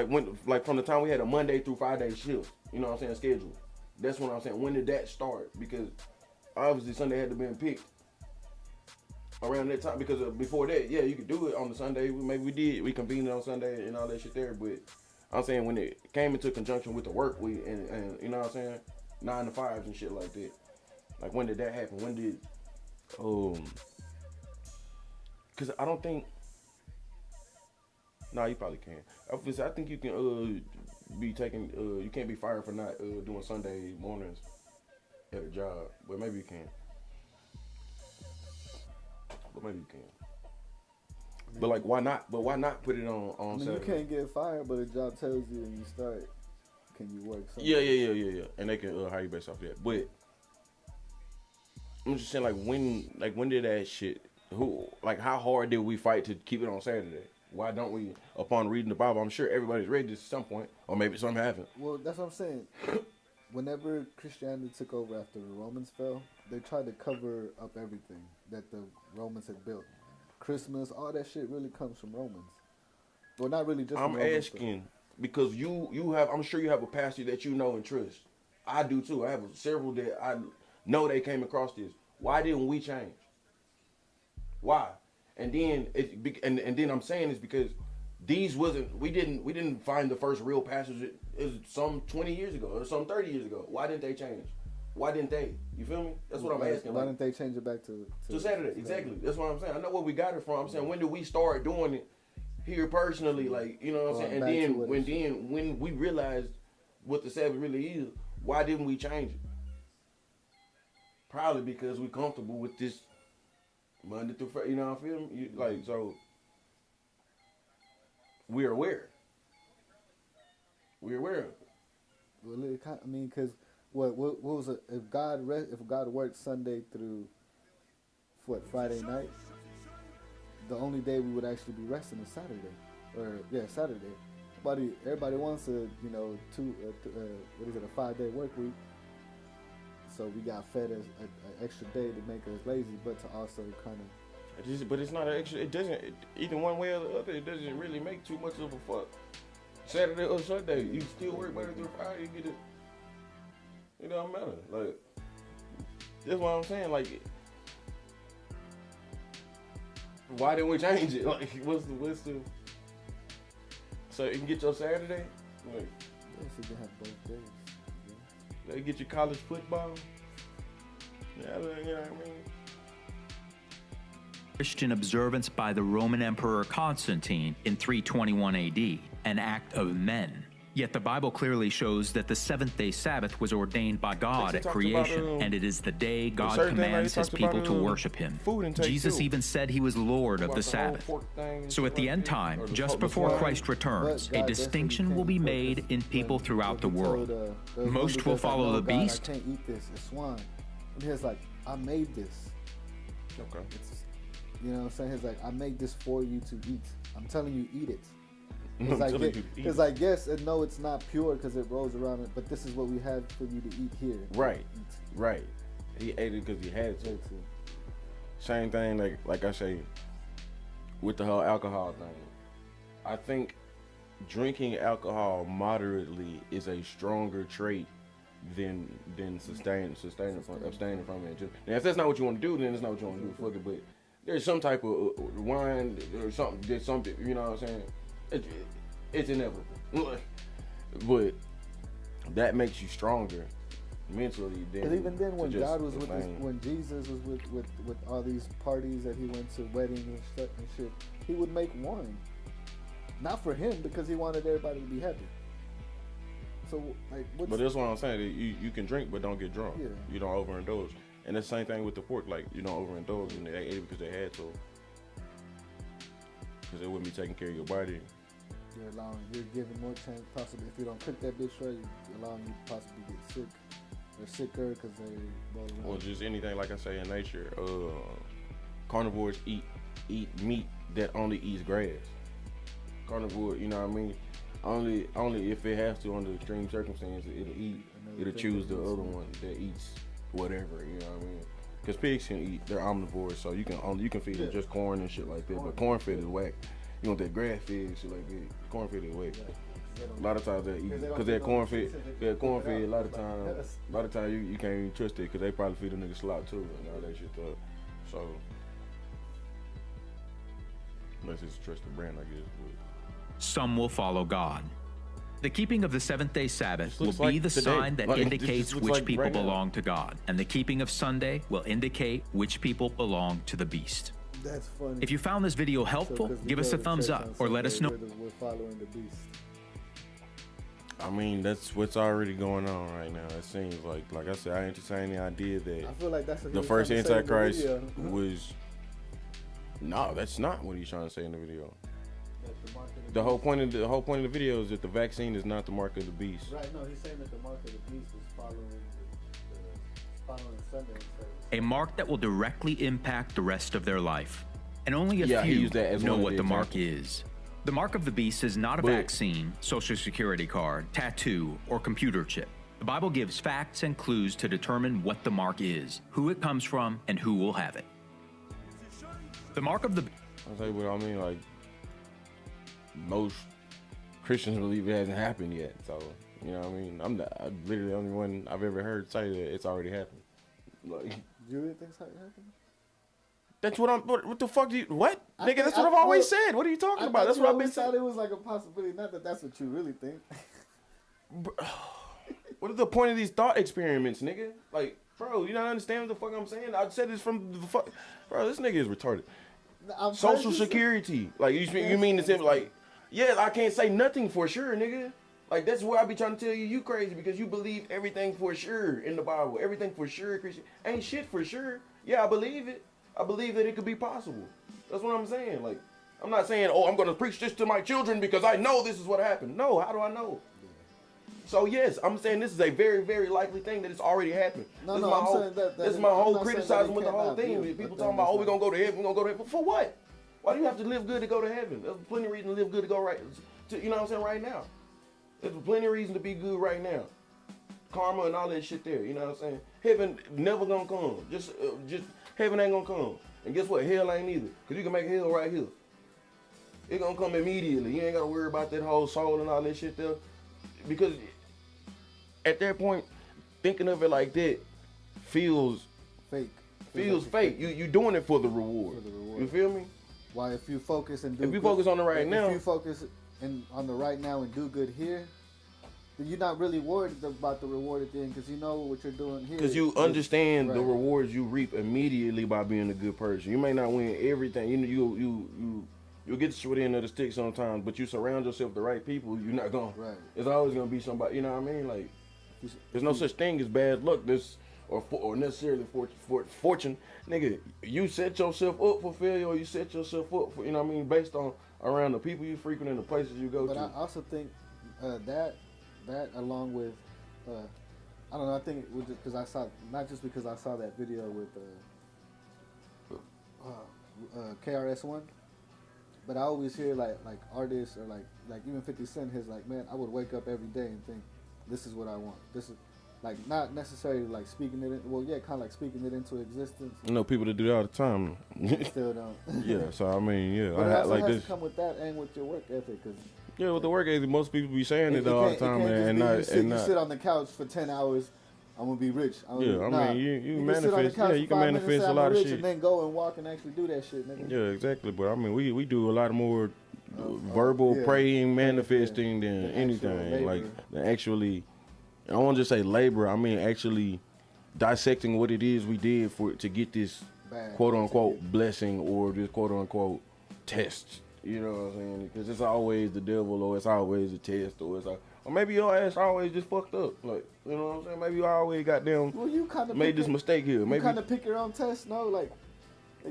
from the time we had a Monday through Friday shift, you know what I'm saying, schedule. That's when I'm saying, when did that start? Because obviously Sunday had to be picked around that time, because before that, yeah, you could do it on the Sunday. We convened on Sunday and all that shit there. But I'm saying, when it came into conjunction with the work week and you know what I'm saying, 9 to 5s and shit like that. Like, when did that happen? When did because I don't think. No, you probably can. I think you can be taking. You can't be fired for not doing Sunday mornings at a job. But maybe you can. But like, why not? But why not put it on Saturday? You can't get fired, but a job tells you when you start, can you work Sunday? Yeah. And they can hire you based off that. But I'm just saying, when did that shit? How hard did we fight to keep it on Saturday? Why don't we, upon reading the Bible, I'm sure everybody's read this at some point, or maybe some haven't. Well, that's what I'm saying. Whenever Christianity took over after the Romans fell, they tried to cover up everything that the Romans had built. Christmas, all that shit really comes from Romans. Well, not really just from Romans. I'm asking, because you have, I'm sure you have a pastor that you know and trust. I do too. I have several that I know they came across this. Why didn't we change? Why? And then and then I'm saying this because we didn't find the first real pastors. It was some 20 years ago or some 30 years ago. Why didn't they change? Why didn't they? You feel me? That's what I'm asking. Why didn't they change it back to Saturday? Exactly. That's what I'm saying. I know where we got it from. I'm saying, when did we start doing it here personally? Like, you know what I'm saying? And then when we realized what the Sabbath really is, why didn't we change it? Probably because we comfortable with this Monday through Friday. You know what I feel? Like, so we're aware. We're aware of it. Well, I mean, because what was it? If God worked Sunday through Friday night, the only day we would actually be resting is Saturday, Saturday. Everybody wants a 5-day work week. So we got fed an extra day to make us lazy, but to also kind of. But it's not an extra. It doesn't either one way or the other. It doesn't really make too much of a fuck. Saturday or Sunday, you still work Monday through Friday. You get it. It don't matter. Like that's what I'm saying. Like, why didn't we change it? Like, what's the? So you can get your Saturday. Like, yes, you can have both days. They get your college football. Yeah, you know what I mean? Christian observance by the Roman Emperor Constantine in 321 AD, an act of men. Yet the Bible clearly shows that the seventh-day Sabbath was ordained by God at creation, and it is the day God commands his people to worship him. Jesus even said he was Lord of the Sabbath. So at the end time, just before Christ returns, a distinction will be made in people throughout the world. Most will follow the beast. I can't eat this, it's swine. And he's like, I made this. Okay. You know what I'm saying? He's like, I made this for you to eat. I'm telling you, eat it. It's like, yes and no, it's not pure because it rolls around it, but this is what we have for you to eat here. Right. He ate it because he had to. Same thing, like I say, with the whole alcohol thing. I think drinking alcohol moderately is a stronger trait than abstaining from it. Now, if that's not what you want to do, then it's not what you want to do. Fuck it. But there's some type of wine or something. There's something. You know what I'm saying? It's inevitable. But that makes you stronger mentally. Because even then, when God was with when Jesus was with all these parties that he went to, weddings and shit, he would make wine. Not for him, because he wanted everybody to be happy. So, like, but that's what I'm saying. You can drink, but don't get drunk. Yeah. You don't overindulge. And it's the same thing with the pork. Like, you don't overindulge, and they ate it because they had to. Because they wouldn't be taking care of your body. You're giving more chance, possibly, if you don't cook that bitch right, you're allowing you to possibly get sick. They're sicker because they roll around. Or just anything, like I say, in nature. Carnivores eat meat that only eats grass. Carnivore, you know what I mean? Only if it has to, under extreme circumstances, it'll choose the other one that eats whatever, you know what I mean? Because pigs can eat, they're omnivores, so you can feed them just corn and shit like that. But corn fed is whack. You want that grass fed shit like that. Corn fed is whack. A lot of times they eat because they're corn fed. They're corn fed. A lot of times you can't even trust it because they probably feed a nigga slop too and all that shit. So unless it's a trusted brand, I guess. But some will follow God. The keeping of the seventh-day Sabbath will be the sign that indicates which people belong to God, and the keeping of Sunday will indicate which people belong to the beast. That's funny. If you found this video helpful, give us a thumbs up or let us know. We're following the beast. I mean, that's what's already going on right now. It seems like I said, I entertain the idea that I feel like that's the first Antichrist was. No, that's not what he's trying to say in the video. The whole point of the video is that the vaccine is not the mark of the beast. Right. No, he's saying that the mark of the beast is following Sunday. A mark that will directly impact the rest of their life. And only a few know what the mark is. The mark of the beast is not a vaccine, social security card, tattoo, or computer chip. The Bible gives facts and clues to determine what the mark is, who it comes from, and who will have it. The mark of the beast. I'll tell you what I mean, like, most Christians believe it hasn't happened yet. So, you know what I mean? I'm literally the only one I've ever heard say that it's already happened. Like, you really think it's happened? That's what the fuck do you, what? Nigga, that's what I've always said. What are you talking about? That's what I've been saying. I thought it was like a possibility, not that that's what you really think. What is the point of these thought experiments, nigga? Like, bro, you don't understand what the fuck I'm saying? I said this from the fuck. Bro, this nigga is retarded. Social security. Like, you mean to say, like, yeah, I can't say nothing for sure, nigga. Like, that's where I be trying to tell you crazy because you believe everything for sure in the Bible. Everything for sure, Christian. Ain't shit for sure. Yeah, I believe it. I believe that it could be possible. That's what I'm saying. Like, I'm not saying, oh, I'm going to preach this to my children because I know this is what happened. No, how do I know? So, yes, I'm saying this is a very, very likely thing that it's already happened. No, this no, is saying that this is my whole I'm not saying criticizing that with the whole cannot thing. be, People but talking about, oh, we're that's going to go to heaven, we're going to go to heaven. For what? Why do you have to live good to go to heaven? There's plenty of reason to live good to go right, to, you know what I'm saying, right now. There's plenty of reason to be good right now. Karma and all that shit there, you know what I'm saying? Heaven never gonna come. Just heaven ain't gonna come. And guess what? Hell ain't either. Cause you can make hell right here. It gonna come immediately. You ain't gotta worry about that whole soul and all that shit there. Because at that point, thinking of it like that feels fake. Feels fake. You doing it for the reward. You feel me? Why, if you focus and do if you good, focus on the right now, if you focus on the right now and do good here, then you're not really worried about the reward at the end because you know what you're doing here. Because you understand the right. rewards you reap immediately by being a good person. You may not win everything. You'll get the short end of the stick sometimes, but you surround yourself with the right people, you're not gonna. Right. It's always gonna be somebody. You know what I mean? Like, there's no such thing as bad luck. Or necessarily fortune, nigga. You set yourself up for failure, or you set yourself up for, you know what I mean, based on around the people you frequent and the places you go to. But I also think that along with, I don't know. I think it was just because I saw, not just because I saw that video with KRS-One, but I always hear like artists or like even 50 Cent. His like, man, I would wake up every day and think, this is what I want. This is. Like, not necessarily like speaking it, kind of like speaking it into existence. I know people that do that all the time. Still don't. Yeah, so I mean, yeah. But it also like has this. to come with that and with your work ethic. Cause yeah, with the work ethic, most people be saying it all the time, and not. You sit on the couch for 10 hours, I'm going to be rich. I mean, you manifest, you can manifest a lot of shit. And then go and walk and actually do that shit, nigga. Yeah, exactly. But I mean, we do a lot more verbal praying, manifesting than anything. Like, actually. I don't want to just say labor. I mean actually dissecting what it is we did to get this quote unquote blessing or this quote unquote test. You know what I'm saying? Because it's always the devil, or it's always a test, or maybe your ass always just fucked up. Like, you know what I'm saying? Maybe you always made this mistake here. Maybe you kind of pick your own test. No, like,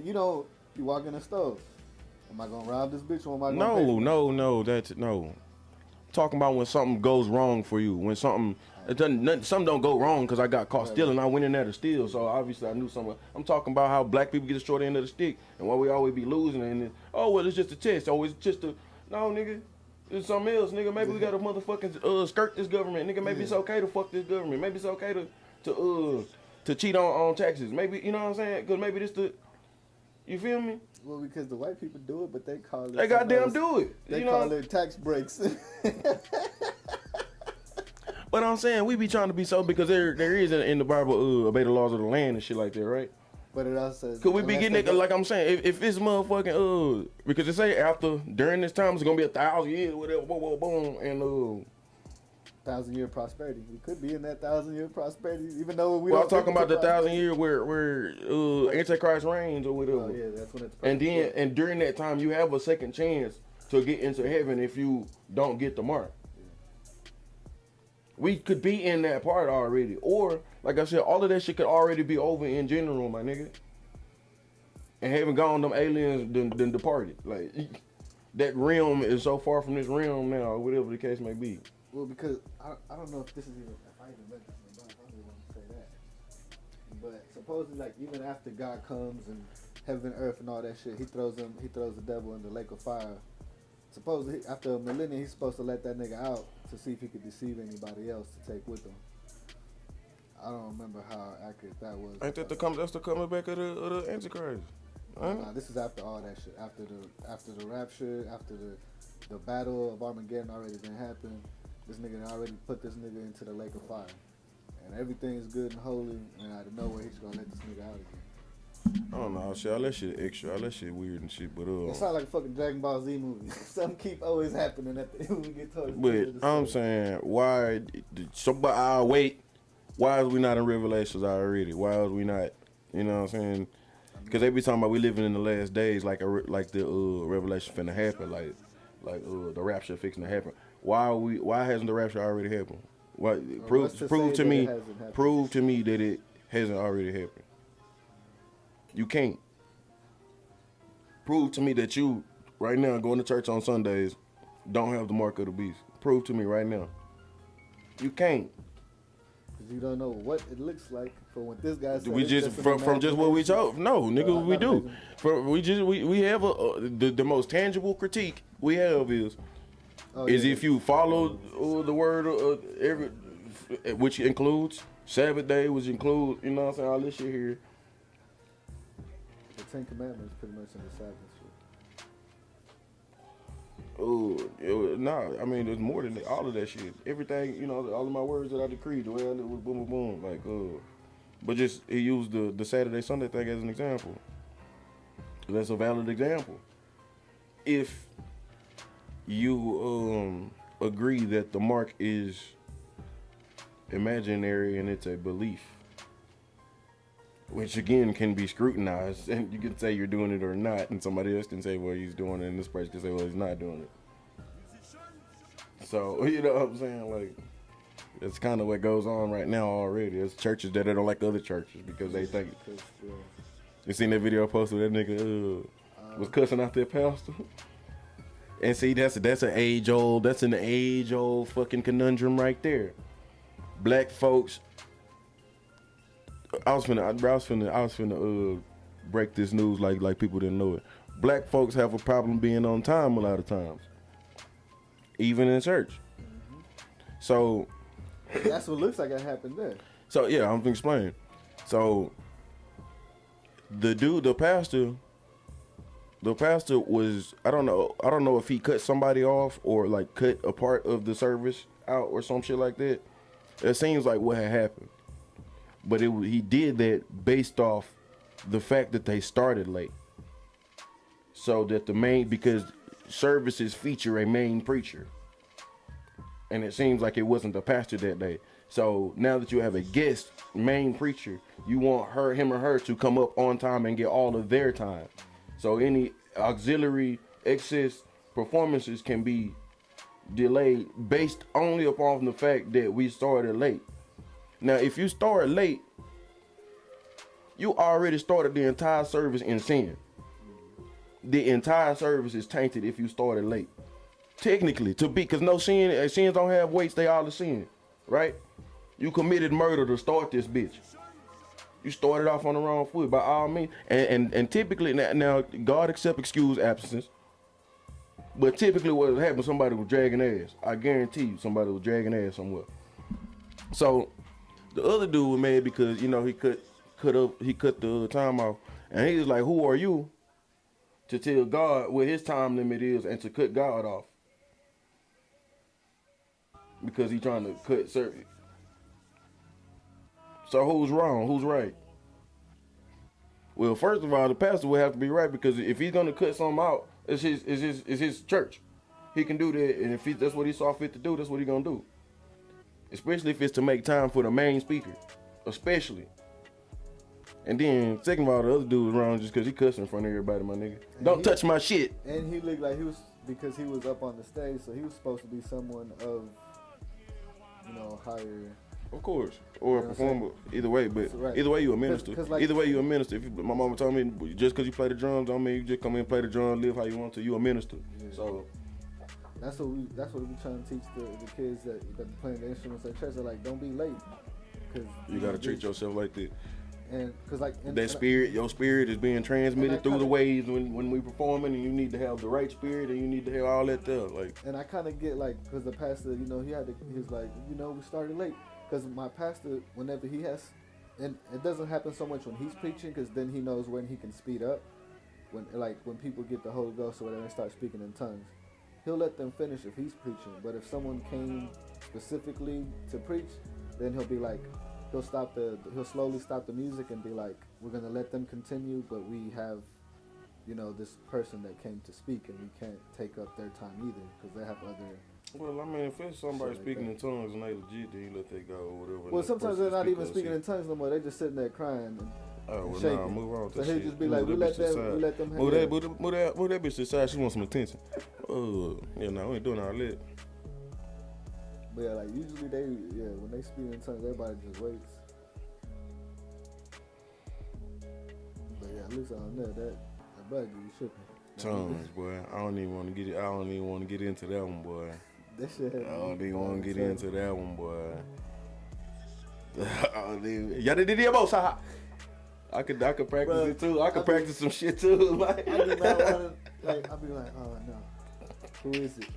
you know, you walk in the store. Am I gonna rob this bitch or am I gonna? No. Talking about when something goes wrong for you, when something don't go wrong because I got caught stealing. I went in there to steal, so obviously I knew something. I'm talking about how black people get the short end of the stick and why we always be losing. And it's just a test. Oh, it's just no, nigga. It's something else, nigga. Maybe we got to motherfucking skirt this government, nigga. Maybe it's okay to fuck this government. Maybe it's okay to cheat on taxes. Maybe, you know what I'm saying? Because maybe you feel me? Well, because the white people do it, but they call it. They goddamn do it. They call it tax breaks. But I'm saying we be trying to be so because there is in the Bible obey the laws of the land and shit like that, right? But it also says. Could we be getting it like I'm saying if it's motherfucking because it say during this time it's gonna be 1,000 years whatever boom and 1,000-year prosperity. We could be in that 1,000-year prosperity, even though we. Well, I'm talking about the 1,000 year where Antichrist reigns or whatever. Oh yeah, that's when it's. Perfect. And during that time you have a second chance to get into heaven if you don't get the mark. We could be in that part already. Or, like I said, all of that shit could already be over in general, my nigga. And having gone, them aliens done departed. Like, that realm is so far from this realm now, or whatever the case may be. Well, because I don't know if this is even, if I even read this in the Bible, I don't even want to say that. But supposedly, like, even after God comes and heaven and earth and all that shit, he throws the devil in the lake of fire. Supposedly, after a millennium, he's supposed to let that nigga out to see if he could deceive anybody else to take with him. I don't remember how accurate that was. Ain't that that's the coming back of the Antichrist? Huh? Nah, this is after all that shit. After the rapture, after the battle of Armageddon already been happening. This nigga already put this nigga into the lake of fire, and everything's good and holy. And out of nowhere, he's gonna let this nigga out again. I don't know, shit. All that shit extra. All that shit weird and shit. But it sounds like a fucking Dragon Ball Z movie. Something keep always happening at the end when we get told. But I'm saying, why? Somebody, I'll wait. Why is we not in Revelations already? Why is we not? You know what I'm saying? Because they be talking about we living in the last days, like the Revelation finna happen, like the rapture fixing to happen. Why hasn't the rapture already happened? Why prove to me that it hasn't already happened. You can't. Prove to me that you right now going to church on Sundays don't have the mark of the beast. Prove to me right now. You can't. Because you don't know what it looks like for what this guy said. We just from just what we told. No, nigga, we do. We have the most tangible critique we have is if you follow the word every, which includes Sabbath day, which includes, you know what I'm saying, all this shit here. The Ten Commandments pretty much in the Sabbath shit. Oh, no, I mean, there's more than that, all of that shit. Everything, you know, all of my words that I decreed, the way I live was boom, boom, boom. Like, but just, he used the Saturday, Sunday thing as an example. That's a valid example. If you agree that the mark is imaginary and it's a belief, which again can be scrutinized, and you can say you're doing it or not, and somebody else can say, well, he's doing it, and this person can say, well, he's not doing it. So, you know what I'm saying? Like, it's kind of what goes on right now already. There's churches that don't like other churches because they think. You seen that video posted that nigga was cussing out their pastor? And see, that's an age old fucking conundrum right there. Black folks. I was finna break this news like people didn't know it. Black folks have a problem being on time a lot of times, even in church. Mm-hmm. So that's what looks like it happened there. So yeah, I'm gonna explain. So the pastor was, I don't know if he cut somebody off or like cut a part of the service out or some shit like that. It seems like what had happened. But he did that based off the fact that they started late. So that because services feature a main preacher. And it seems like it wasn't the pastor that day. So now that you have a guest main preacher, you want him or her to come up on time and get all of their time. So any auxiliary excess performances can be delayed based only upon the fact that we started late. Now, if you start late, you already started the entire service in sin. The entire service is tainted if you started late. Technically, because no sins don't have weights, they all the sin, right? You committed murder to start this bitch. You started off on the wrong foot by all means. And typically, now God accept excuse absences. But typically what happened, somebody was dragging ass. I guarantee you somebody was dragging ass somewhere. So the other dude was mad because, you know, he cut the time off. And he was like, who are you to tell God what his time limit is and to cut God off? Because he trying to cut certain. So who's wrong? Who's right? Well, first of all, the pastor would have to be right, because if he's gonna cut something out, it's his church. He can do that, and if that's what he saw fit to do, that's what he's gonna do. Especially if it's to make time for the main speaker, especially. And then, second of all, the other dude was wrong just because he cussed in front of everybody, my nigga. Don't touch my shit. And he looked like because he was up on the stage, so he was supposed to be someone of, you know, higher. Of course, or a performer. Either way, but right. Either way you a minister. Either way you a minister. If my mama told me just because you play the drums, don't mean you just come in and play the drums, live how you want to. You a minister. Yeah. So that's what we trying to teach the kids that playing the instruments at church. They're like, don't be late, because you gotta treat yourself like that. And because your spirit is being transmitted through the waves when we performing, and you need to have the right spirit, and you need to have all that stuff. Like, and I kind of get like, because the pastor, you know, he was like, you know, we started late. Because my pastor, whenever he has, and it doesn't happen so much when he's preaching, because then he knows when he can speed up. When people get the Holy Ghost or whatever and start speaking in tongues, he'll let them finish if he's preaching. But if someone came specifically to preach, then he'll be like, he'll slowly stop the music and be like, we're gonna let them continue, but we have, you know, this person that came to speak, and we can't take up their time either, because they have other. Well, I mean, if it's somebody speaking in tongues and they legit, then you let that go or whatever. Well, sometimes they're not even speaking in tongues no more. They're just sitting there crying. Oh, well, shake nah, it. move on to So shit. he'll just be like, we let them move that bitch to the side. She wants some attention. Oh, yeah, no, we ain't doing all that. But yeah, like usually when they speak in tongues, everybody just waits. But yeah, at least on that brother you tripping. Tongues, boy. I don't even want to get into that one, boy. That shit. I don't even want to get into that one, boy. Y'all did it both. I could practice it too. I could practice some shit too. Like I do not want to. Like I'll be like, oh no, who is it?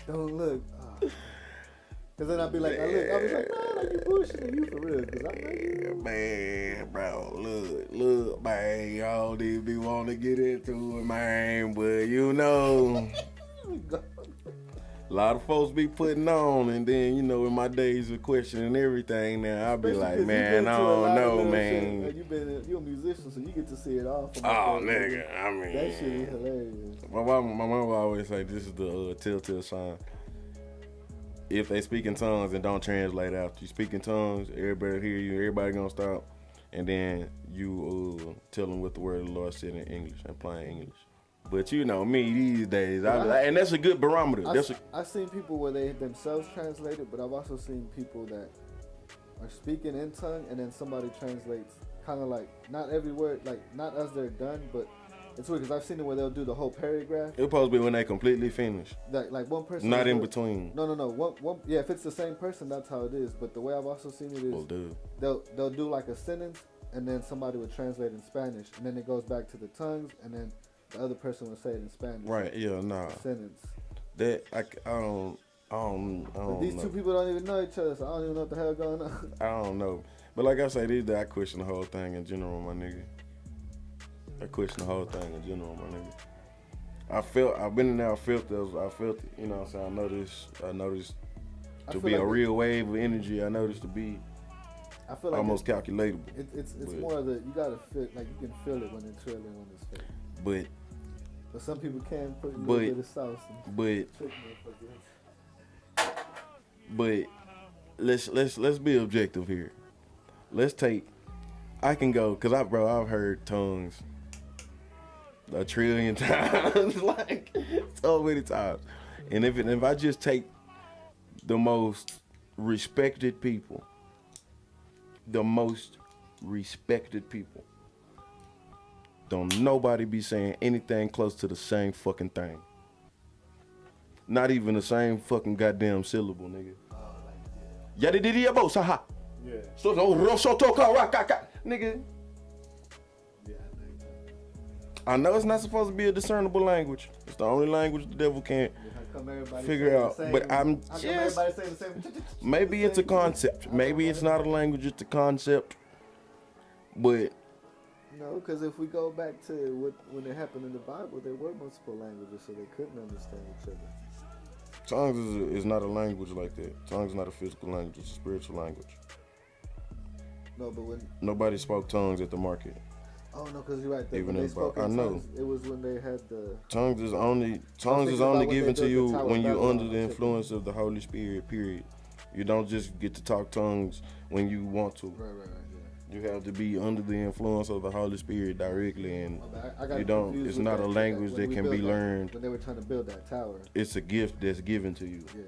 Don't look. Cause then I'll be like, I was like, nah, like you bullshitting, you for real? Cause I know you. Man, bro, look, man, y'all need be want to get into it, man, but you know. A lot of folks be putting on, and then, you know, in my days of questioning everything, now I'll be like, man, I don't know, man. You're a musician, so you get to see it all. Oh, nigga, I mean. That shit is hilarious. My mom always say this is the telltale sign. If they speak in tongues and don't translate out, you speak in tongues, everybody hear you, everybody gonna stop, and then you tell them what the word of the Lord said in English and plain English. But you know me these days, and that's a good barometer. I've seen people where they themselves translate it, but I've also seen people that are speaking in tongue and then somebody translates kind of like not every word, like not as they're done, but it's weird because I've seen it where they'll do the whole paragraph. It's supposed to be when they completely finish. Like one person. Not in between. No. One. Yeah, if it's the same person, that's how it is. But the way I've also seen it is they'll do like a sentence and then somebody would translate in Spanish and then it goes back to the tongues and then the other person would say it in Spanish. Right, yeah, nah. Sentence. That, I don't But these two people don't even know each other, so I don't even know what the hell going on. I don't know. But like I say, these days I question the whole thing in general, my nigga. I question the whole thing in general, my nigga. I've been in there, I felt it, you know what I'm saying? I noticed to be a real wave of energy. I noticed to be I feel like almost calculatable. It's more of you gotta feel, like you can feel it when it's trailing on his face. But some people can put a little bit of sauce and but let's be objective here. I can go, cause I've heard tongues a trillion times, like so many times. And if I just take the most respected people, don't nobody be saying anything close to the same fucking thing. Not even the same fucking goddamn syllable, nigga. Yadididiyabo, saha. Yeah. So rosotoka rakaka, nigga. Yeah, I know it's not supposed to be a discernible language. It's the only language the devil can't figure out. But I'm just maybe it's a concept. Maybe it's not a language, it's a concept. But no, because if we go back to when it happened in the Bible, there were multiple languages, so they couldn't understand each other. Tongues is not a language like that. Tongues is not a physical language, it's a spiritual language. No, but when nobody spoke tongues at the market. Oh no, because you're right. Even when they spoke in I know. tongues, it was when they had the tongues is only given to you when you're under the influence of the Holy Spirit. Period. You don't just get to talk tongues when you want to. Right. Yeah. You have to be under the influence of the Holy Spirit directly, and you don't. It's not a language that can be learned. When they were trying to build that tower, it's a gift that's given to you. Yeah.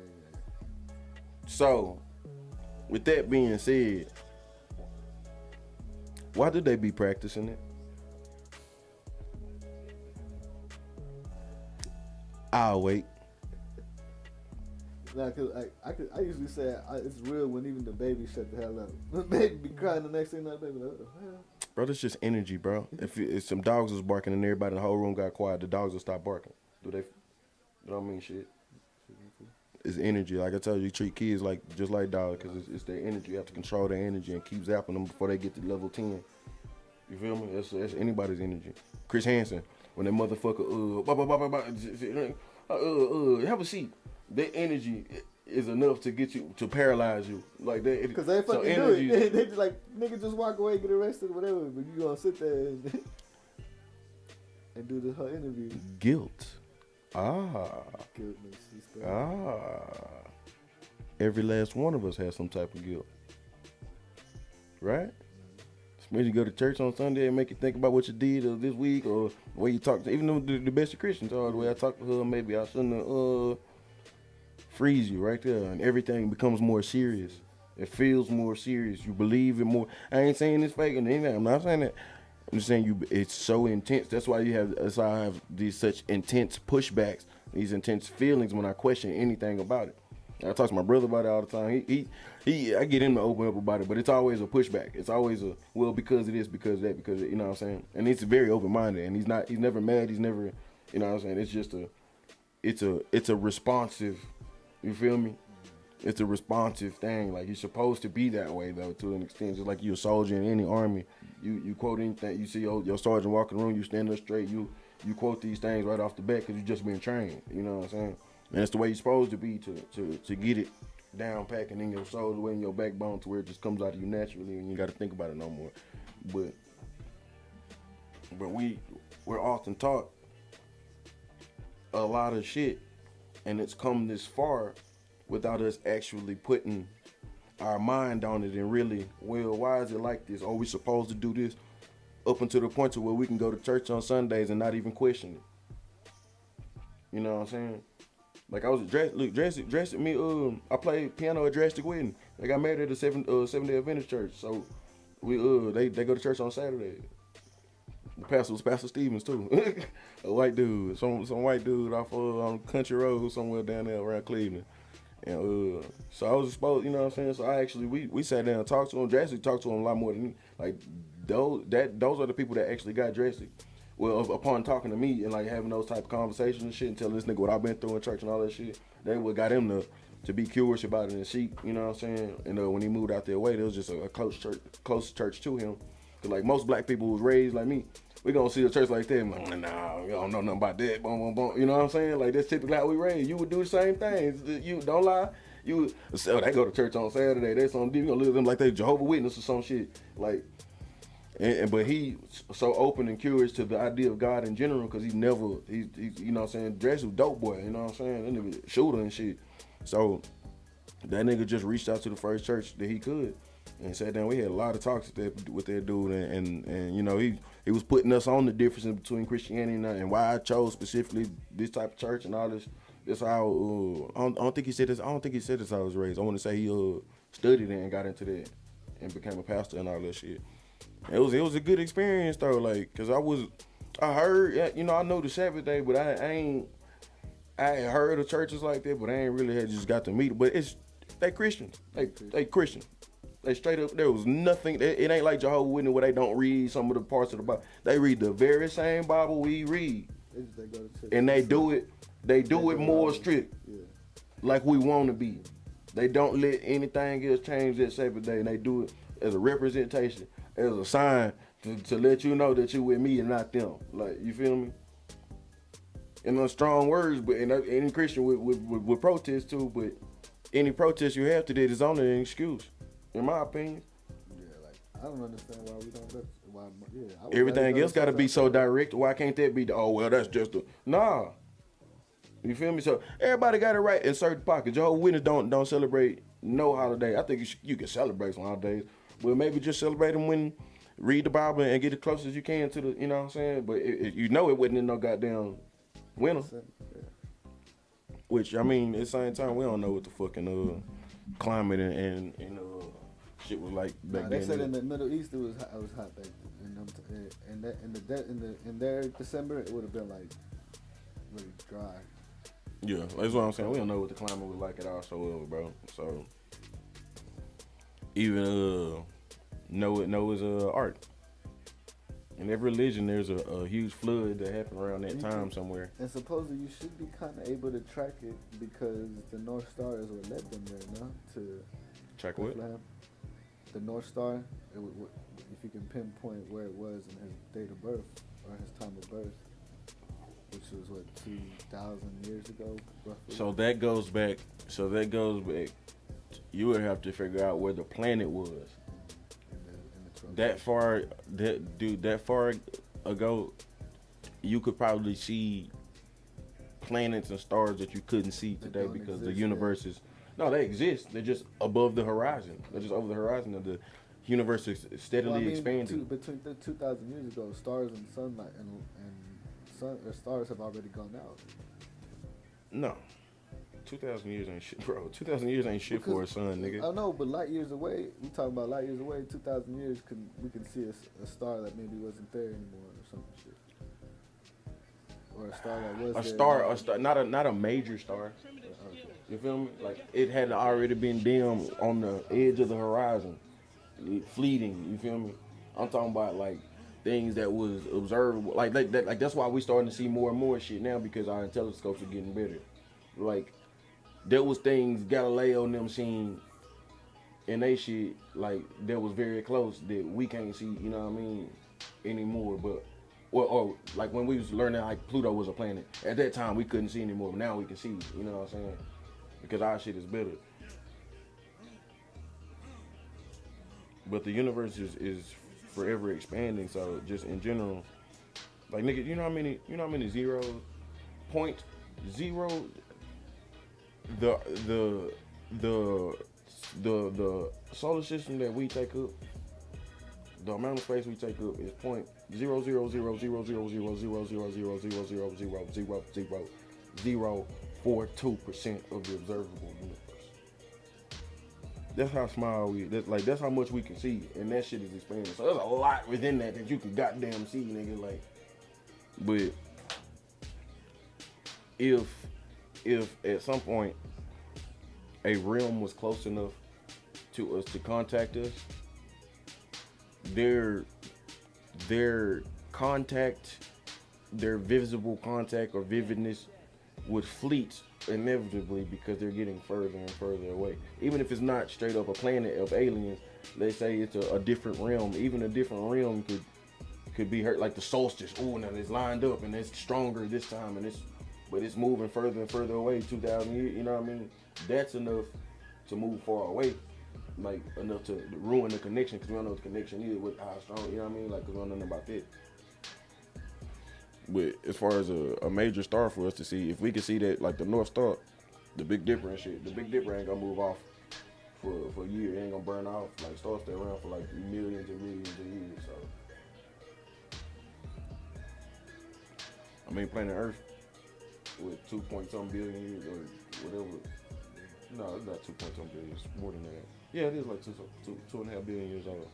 So, with that being said, why did they be practicing it? I'll wait. Nah, cause I usually say it's real when even the baby shut the hell up. The baby be crying the next thing that baby like, what the hell? Bro, that's just energy, bro. If some dogs was barking and everybody in the whole room got quiet, the dogs will stop barking. They don't mean shit. It's energy. Like I tell you treat kids just like dogs, because it's their energy. You have to control their energy and keep zapping them before they get to level 10. You feel me? That's anybody's energy. Chris Hansen, when that motherfucker, have a seat. That energy is enough to get you, to paralyze you. Like that. Because they fucking do it. They just like, nigga, just walk away, get arrested, whatever. But you gonna sit there and do the whole interview. Guilt. Guilt makes you start. Every last one of us has some type of guilt. Right? When you go to church on Sunday and make you think about what you did this week or the way you talk to, even though the best of Christians are, the way I talk to her, maybe I shouldn't have freeze you right there, and everything becomes more serious. It feels more serious. You believe it more. I ain't saying it's fake and anything. I'm not saying that. I'm just saying it's so intense. That's why I have these such intense pushbacks, these intense feelings when I question anything about it. I talk to my brother about it all the time. I get him to open up about it, but it's always a pushback. It's always a, well, because of this, because of that, because of, you know what I'm saying? And it's very open-minded, and he's never mad, he's never, you know what I'm saying? It's just it's a responsive, you feel me? It's a responsive thing. Like, you're supposed to be that way, though, to an extent. Just like you're a soldier in any army. You quote anything, you see your sergeant walk in the room, you stand up straight, you quote these things right off the bat because you're just being trained, you know what I'm saying? And it's the way you're supposed to be to get it down packing in your soul, the way in your backbone, to where it just comes out of you naturally and you got to think about it no more. But we're often taught a lot of shit, and it's come this far without us actually putting our mind on it and really, well, why is it like this? Oh, we supposed to do this, up until the point to where we can go to church on Sundays and not even question it. You know what I'm saying? Like, I was dressed me. I played piano at Drastic Wedding. They got married at the Seventh-day Adventist church. So we they go to church on Saturday. The pastor was Pastor Stevens too. A white dude, some white dude off on Country Road somewhere down there around Cleveland. And so I was exposed, you know what I'm saying? So I actually we sat down and talked to him. Drastic talked to him a lot more than me. Like, those are the people that actually got Drastic. Well, upon talking to me and like having those type of conversations and shit and telling this nigga what I've been through in church and all that shit, they what got him to be curious about it and seek, you know what I'm saying? And when he moved out their way, there was just a close church to him. Cause like most black people who was raised like me, we gonna see a church like that and like, nah, we don't know nothing about that, boom, boom, boom. You know what I'm saying? Like, that's typically how we raised. You would do the same things. You don't lie. So they go to church on Saturday. They some you gonna live them like they Jehovah's Witness or some shit. Like, but he so open and curious to the idea of God in general, because he's you know what I'm saying, Dress was dope boy, you know what I'm saying, that nigga shooter and shit. So that nigga just reached out to the first church that he could and sat down. We had a lot of talks with that dude, and you know, he was putting us on the difference between Christianity and why I chose specifically this type of church and all this. That's how I don't think he said this. I don't think he said this how I was raised. I want to say he studied it and got into that and became a pastor and all that shit. It was a good experience though, like, cause I heard, you know, I know the Sabbath day, but I ain't heard of churches like that, but I ain't really had just got to meet. But they Christians, they Christian, they straight up. There was nothing. It ain't like Jehovah's Witness where they don't read some of the parts of the Bible. They read the very same Bible we read, and they do it. They do it more strict, like we want to be. They don't let anything else change that Sabbath day, and they do it as a representation, as a sign to let you know that you with me and not them. Like, you feel me? And those strong words, but any Christian would protest too. But any protest you have to that is only an excuse, in my opinion. Yeah, like, I don't understand why we don't. Everything else got to be so direct. Why can't that be? Oh well, that's just nah. You feel me? So everybody got it right in certain pockets. Jehovah's Witness don't celebrate no holiday. I think you can celebrate some holidays, but maybe just celebrate them when read the Bible and get as close as you can to the, you know what I'm saying? But you know it wasn't in no goddamn winter. Which, I mean, at the same time, we don't know what the fucking climate and shit was like back then. They said in the Middle East it was hot back then. In their December it would have been like really dry. Yeah, that's what I'm saying. We don't know what the climate was like at all, so bro. So even know is art. In every religion, there's a huge flood that happened around that time somewhere. And supposedly you should be kind of able to track it because the North Star is what led them there, no? To track what? The North Star. If you can pinpoint where it was in his date of birth or his time of birth, which was what 2,000 years ago, roughly. So that goes back. You would have to figure out where the planet was. That far ago, you could probably see planets and stars that you couldn't see today because the universe is. No, they exist. They're just above the horizon. They're just over the horizon of Universe is steadily expanding. Between 2,000 years ago, stars and sunlight and sun or stars have already gone out. No. 2,000 years ain't shit, bro. 2,000 years ain't shit for a sun, nigga. I know, but light years away, we talking about light years away, 2,000 years, we can see a star that maybe wasn't there anymore or some shit. Or a star that was there. A star, not a major star. Okay. You feel me? Like, it had already been dim on the edge of the horizon. Fleeting, you feel me? I'm talking about, like, things that was observable. Like that's why we starting to see more and more shit now, because our telescopes are getting better. Like, there was things Galileo and them seen in they shit, like, that was very close that we can't see, you know what I mean, anymore. But or like when we was learning like Pluto was a planet, at that time we couldn't see anymore, but now we can see, you know what I'm saying? Because our shit is better. But the universe is forever expanding, so just in general, like, nigga, you know how many zeros? 0.0. The solar system that we take up, the amount of space we take up is 0.00000000000000042% of the observable universe. That's how small that's how much we can see, and that shit is expanding. So there's a lot within that you can goddamn see, nigga. Like, but if at some point a realm was close enough to us to contact us, their contact, their visible contact or vividness would fleet inevitably, because they're getting further and further away. Even if it's not straight up a planet of aliens, they say it's a different realm. Even a different realm could be hurt, like the solstice. Oh, now it's lined up and it's stronger this time, but it's moving further and further away. 2,000 years, you know what I mean? That's enough to move far away, like enough to ruin the connection, because we don't know what the connection is with how strong, you know what I mean? Like, because we don't know nothing about that. But as far as a major star for us to see, if we could see that, like the North Star, the Big Dipper and shit, the Big Dipper ain't gonna move off for a year. It ain't gonna burn off. Like, stars stay around for like millions and millions of years. So, I mean, planet Earth with 2.some billion years or whatever. No, it's not 2.some billion. It's more than that. Yeah, it is like 2.5 billion years old.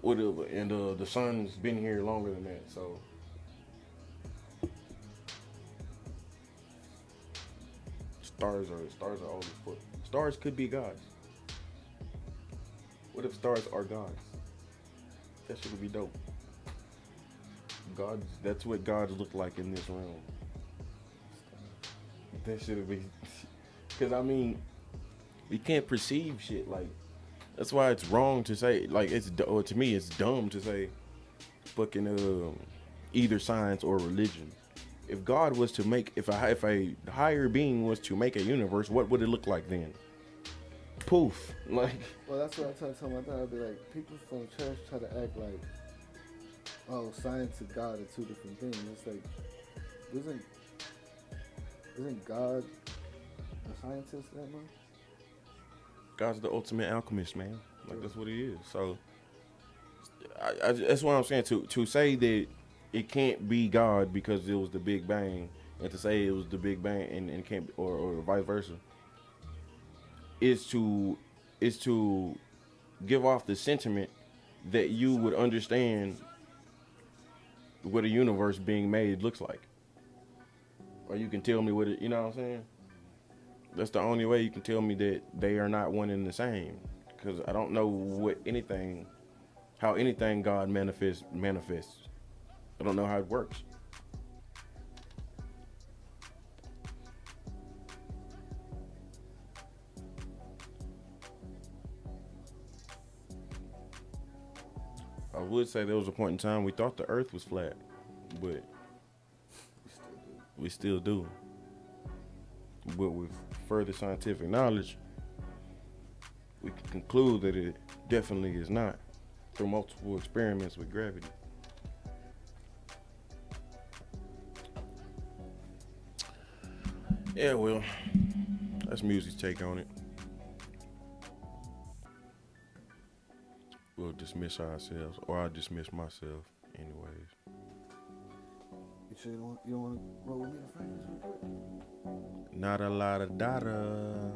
Whatever. And the sun's been here longer than that. So. Stars are old as fuck. Stars could be gods. What if stars are gods? That shit would be dope. Gods, that's what gods look like in this realm. That shit would be, because I mean, we can't perceive shit. Like, that's why it's wrong to say, like, or to me it's dumb to say fucking either science or religion. If God was to make, if a higher being was to make a universe, what would it look like then? Poof. Like. Well, that's what I try to tell my dad. I'd be like, people from church try to act like, oh, science and God are two different things. It's like, isn't God a scientist that much? God's the ultimate alchemist, man. Like, that's what he is. So, that's what I'm saying. To say that it can't be God because it was the Big Bang, and to say it was the Big Bang and can't, or vice versa, is to give off the sentiment that you would understand what a universe being made looks like, or you can tell me what it, you know what I'm saying? That's the only way you can tell me that they are not one and the same, because I don't know how anything God manifests. I don't know how it works. I would say there was a point in time we thought the earth was flat, but we still do. But with further scientific knowledge, we can conclude that it definitely is not, through multiple experiments with gravity. Yeah, well, that's music's take on it. we'll dismiss ourselves, or I'll dismiss myself anyways. You sure you don't want to roll with me to Franklin's real quick? Not a lot of data.